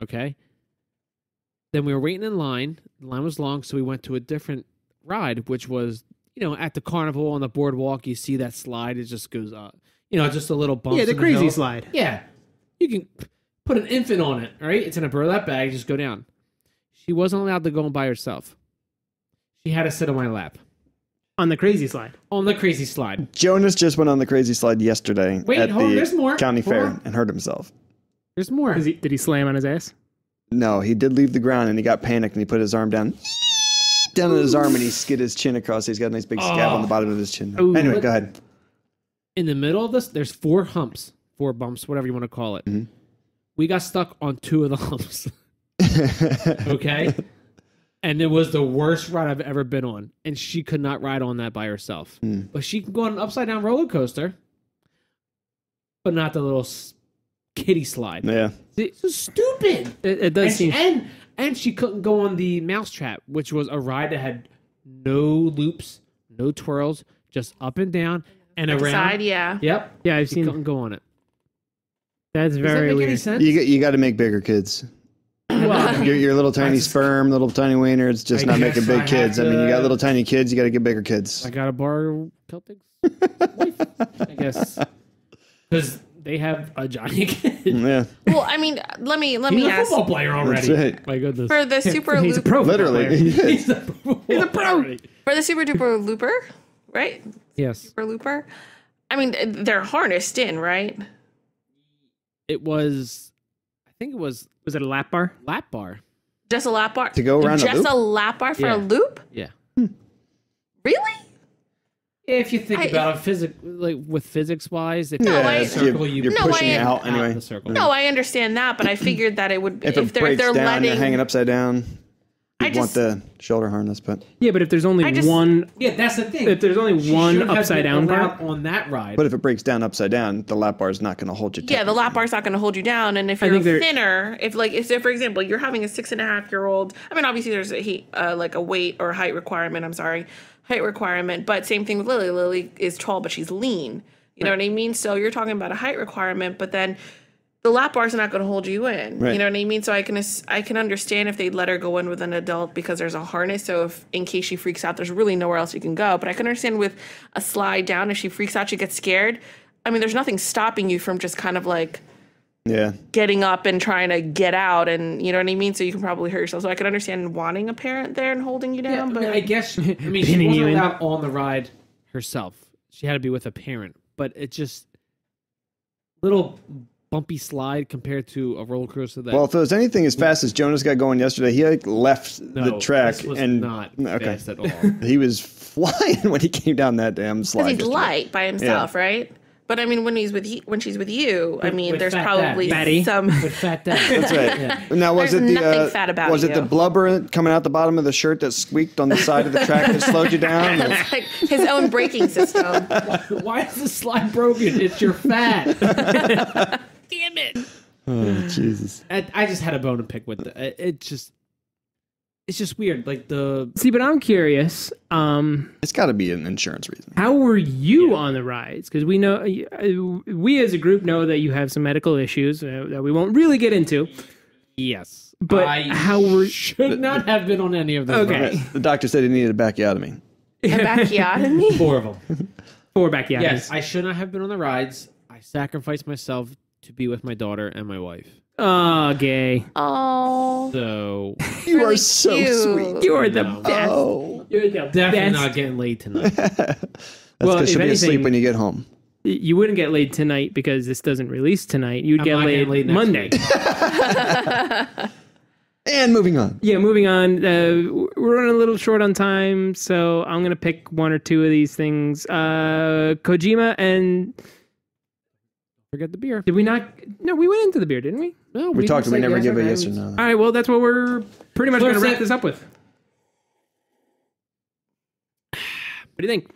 Okay. Then we were waiting in line. The line was long, so we went to a different ride, which was, at the carnival on the boardwalk. You see that slide; it just goes up. Just a little bump. Yeah, the in crazy hill. slide. Yeah, you can put an infant on it. All right, it's in a burlap bag. Just go down. She wasn't allowed to go by herself. She had to sit on my lap On the crazy slide. on the crazy slide. Jonas just went on the crazy slide yesterday Wait, at hold on, the there's more. county Hold fair on. and hurt himself. There's more. Did he slam on his ass? No, he did leave the ground and he got panicked and he put his arm down on his arm and he skid his chin across. He's got a nice big scab on the bottom of his chin. Ooh. Anyway, go ahead. In the middle of this, there's 4 humps, 4 bumps, whatever you want to call it. Mhm. We got stuck on 2 of the humps. Okay? And it was the worst ride I've ever been on. And she could not ride on that by herself. But she can go on an upside down roller coaster, but not the little kiddie slide. Yeah. It's so stupid. It does seem. And she couldn't go on the mousetrap, which was a ride that had no loops, no twirls, just up and down and around. Side, yeah. Yep. Yeah, I've She seen. couldn't go on it. That's Does very that make any weird. sense? You got to make bigger kids. Well, Your little tiny sperm, little tiny wiener, it's just I not guess making I big kids. I have mean, you got to- little tiny kids, you got to get bigger kids. I got to borrow Celtic's wife, I guess. Because they have a giant kid. Yeah, Well, I mean, let me He's a ask. football player already. That's right. My goodness. For the super he's a loop, pro. football literally. player. He's a pro already. for the super duper looper, right? Yes. Super looper. I mean, they're harnessed in, right? It was, I think it was Was it a lap bar? lap bar. Just a lap bar To go around a Just loop? a lap bar for Yeah. a loop? Yeah. Really? If you think I- about it, with physics wise, if No, you're in I- a circle, you're No, pushing I- out out anyway. the circle. No, I understand that, but I figured that it would If it breaks they're down, letting. you're hanging upside down. I You want just the shoulder harness, but Yeah, but if there's only I just- one, Yeah, that's the thing. if there's only She one should have upside been down allowed part, on that ride. if it breaks down upside down, the lap bar is not going to hold you tight. Yeah, the lap bar's not going to hold you down, and if I you're think they're- thinner, if for example you're having a 6.5-year-old, I mean obviously there's a weight or height requirement. I'm sorry, height requirement, but same thing with Lily. Lily is tall, but she's lean. You know what I mean? So you're talking about a height requirement, but then the lap bar's not going to hold you in. Right. You know what I mean? So I can understand if they'd let her go in with an adult because there's a harness. So if in case she freaks out, there's really nowhere else you can go. But I can understand with a slide down, if she freaks out, she gets scared. I mean, there's nothing stopping you from just kind of like Yeah. getting up and trying to get out, and you know what I mean. So you can probably hurt yourself. So I can understand wanting a parent there and holding you yeah, down. I But mean, I guess she Pinning you wasn't in. allowed on the ride herself. She had to be with a parent. But it just little bumpy slide compared to a roller coaster that Well, if it was anything as fast as Jonas got going yesterday, he left the No, track this was and not okay. fast at all. He was flying when he came down that damn slide. because he's yesterday. light by himself, right? But I mean, when she's with you, I mean, with there's fat probably dad. Fatty. some. With fat dad. That's right. Yeah. Now, was There's it the nothing fat about was it you. the blubber coming out the bottom of the shirt that squeaked on the side of the track that slowed you down? It's like his own braking system. Why is the slide broken? It's your fat. Damn it. Oh, Jesus. I just had a bone to pick with it. It's just weird. Like see, but I'm curious. It's got to be an insurance reason. How were you on the rides? Because we know we as a group know that you have some medical issues that we won't really get into. yes, But I how were should not have been on any of those. Okay. rides. The doctor said he needed a backiotomy. A backiotomy. 4 of them. four backyards? Yes, I should not have been on the rides. I sacrificed myself to be with my daughter and my wife. Oh, gay. Oh, So You really are so cute. sweet. You are the No. best. Oh. You're the definitely best. not getting laid tonight. That's Well, because if she'll be asleep anything- when you get home. You wouldn't get laid tonight because this doesn't release tonight. You'd I'm get not laid, getting laid next Monday. week. And moving on. Yeah, moving on. We're running a little short on time, so I'm gonna pick one or two of these things. Kojima and Forget the beer. did we not? No, we went into the beer, didn't we? No, We talked, didn't we say never yes give a no. yes or no. All right. Well, that's what we're pretty much Well, gonna wrap so- this up with. What do you think?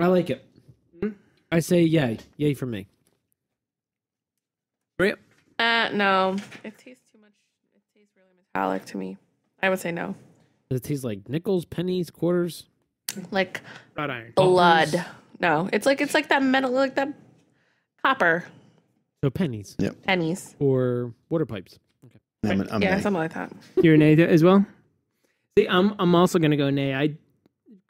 I like it. I say yay. Yay for me. Maria? no, it tastes too much. It tastes really metallic to me. I would say no. Does it taste like nickels, pennies, quarters? Like Wrought iron. blood. No, it's like that metal, like that Copper. So pennies. Pennies. Or water pipes. Okay. I'm Yeah, nay. something like that. You're a nay as well? See, I'm also going to go nay.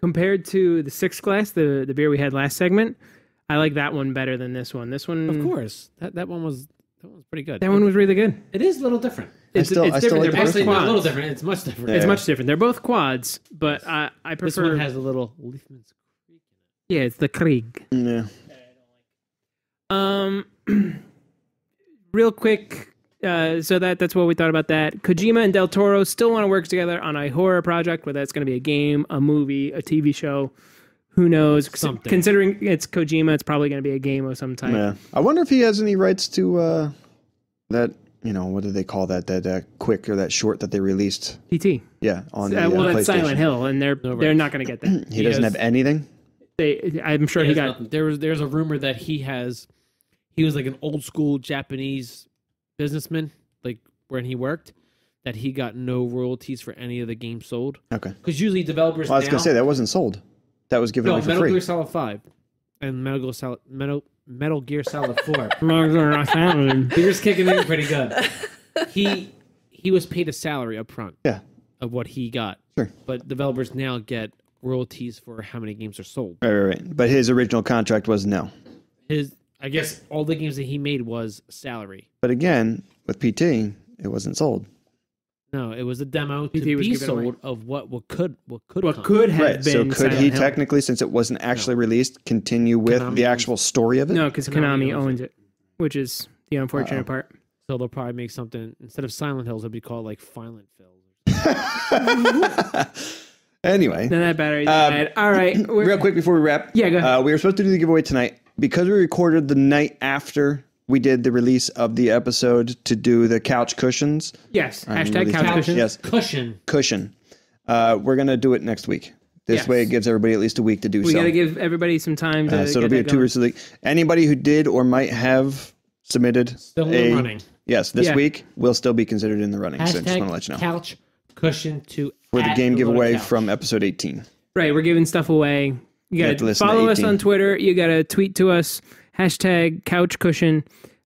Compared to the sixth glass, the beer we had last segment, I like that one better than this one. This one, Of course. That one was pretty good. that one was really good. It is a little different. It's still different. like They're the both first one. Not a quads. little different. It's much different. It's Yeah. much different. They're both quads, but I prefer. This one has a little Leafman's Creek in it. Yeah, it's the Krieg. Yeah. Real quick. So that's what we thought about that. Kojima and Del Toro still want to work together on a horror project, whether that's going to be a game, a movie, a TV show. Who knows? Something. Considering it's Kojima, it's probably going to be a game of some type. Yeah. I wonder if he has any rights to that. What do they call that? That quick or that short that they released? PT. Yeah, on the Well, that's PlayStation. Silent Hill, and they're not going to get that. He doesn't have anything. I'm sure he got. Nothing. There's a rumor that he was like an old school Japanese businessman, like when he worked, that he got no royalties for any of the games sold. Okay. Because usually developers Well, I was now, gonna say that wasn't sold. That was given away for Metal free. Gear Solid 5 and Metal Gear Solid 4. He was kicking in pretty good. He was paid a salary up front. Yeah. Of what he got. Sure. But developers now get royalties for how many games are sold. Right. But his original contract was no. I guess all the games that he made was salary. But again, with PT, it wasn't sold. No, it was a demo to PT was be given away. sold of what could have Right. So been. could Silent he Hill. technically, since it wasn't actually released, continue with Konami the actual story of it? No, because Konami Konami owns it, which is the unfortunate part. So they'll probably make something instead of Silent Hills, it'll be called like Violent Hills. Anyway, Then that battery died. All right. real quick before we wrap. Yeah, go ahead. We were supposed to do the giveaway tonight. Because we recorded the night after we did the release of the episode to do the couch cushions. Yes. I'm Hashtag really couch sorry. cushions. Yes. Cushion. We're going to do it next week. This Yes. way it gives everybody at least a week to do We so. got to give everybody some time to. So it'll be a 2 weeks a week. Anybody who did or might have submitted Still in the running. Yes, this Yeah. week will still be considered in the running. So I just want to let you know. Couch cushion to For the at game Loaded giveaway Couch. from episode 18. Right. We're giving stuff away. You have got to to listen to follow us 18. on Twitter. You got to tweet to us. Hashtag couch cushion.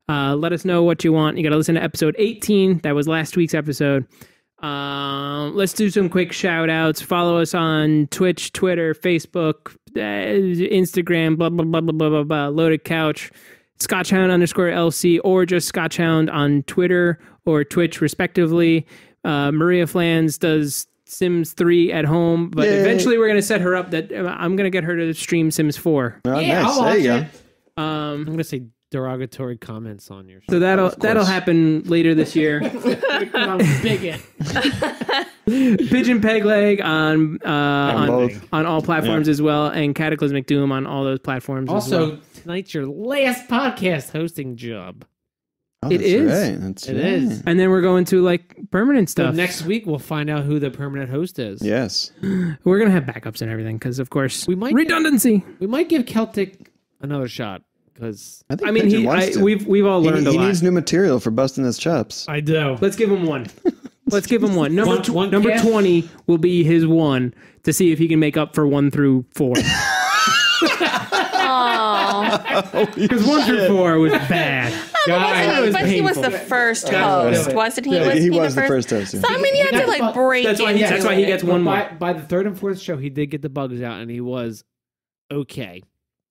Let us know what you want. You got to listen to episode 18. That was last week's episode. Let's do some quick shout outs. Follow us on Twitch, Twitter, Facebook, Instagram, blah, blah, blah, blah, blah, blah, blah. Loaded Couch, Scotchhound_LC, or just Scotchhound on Twitter or Twitch, respectively. Maria Flans does Sims 3 at home, but Yay. eventually we're going to set her up that I'm going to get her to stream Sims 4. Oh, Yeah, nice. I'll There you watch go. it. I'm gonna say derogatory comments on your. So that'll happen later this year. I'm bigot. Pigeon Peg Leg on both. on all platforms as well, and Cataclysmic Doom on all those platforms. as Also, well. tonight's your last podcast hosting job. Oh, It that's is. Right. That's It right. is. And then we're going to like permanent So stuff. next week we'll find out who the permanent host is. Yes. We're gonna have backups and everything because, of course, We might- redundancy. We might give Celtic another shot because I think I mean, Pigeon wants to. we've all learned he a lot. needs new material for busting his chops. I do. Let's give him one. Let's give him one. Number One number calf? 20 will be his one to see if he can make up for 1 through 4. Because 1 through 4 was bad. But he was painful. the first Gotta do host, it. wasn't he? Yeah, Wasn't he was the the first host. Yeah. So I mean, you had to like break That's why into that's why he it. gets one more. By the third and fourth show, he did get the bugs out, and he was okay.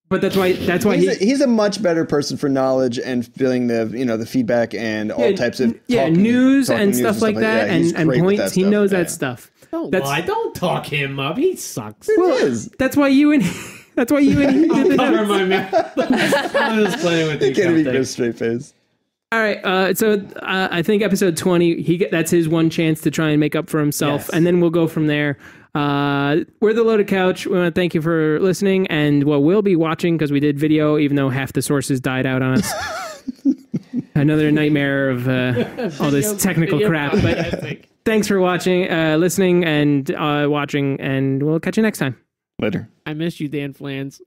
But that's why He's a much better person for knowledge and feeling the feedback and all types of news talking and stuff like that, Yeah, he's and great with points. that He stuff. knows Yeah. that stuff. Don't That's- lie. Don't talk him up. He sucks. It is. That's why you and he did Cover that. my mouth. I'm just playing with He you. can't even Celtic. go straight face. All right, so I think episode 20, that's his one chance to try and make up for himself, Yes. and then we'll go from there. We're the Loaded Couch. We want to thank you for listening, and what we'll be watching, because we did video, even though half the sources died out on us. Another nightmare of all this technical crap. But thanks for watching, listening, and watching, and we'll catch you next time. Later. I miss you, Dan Flans.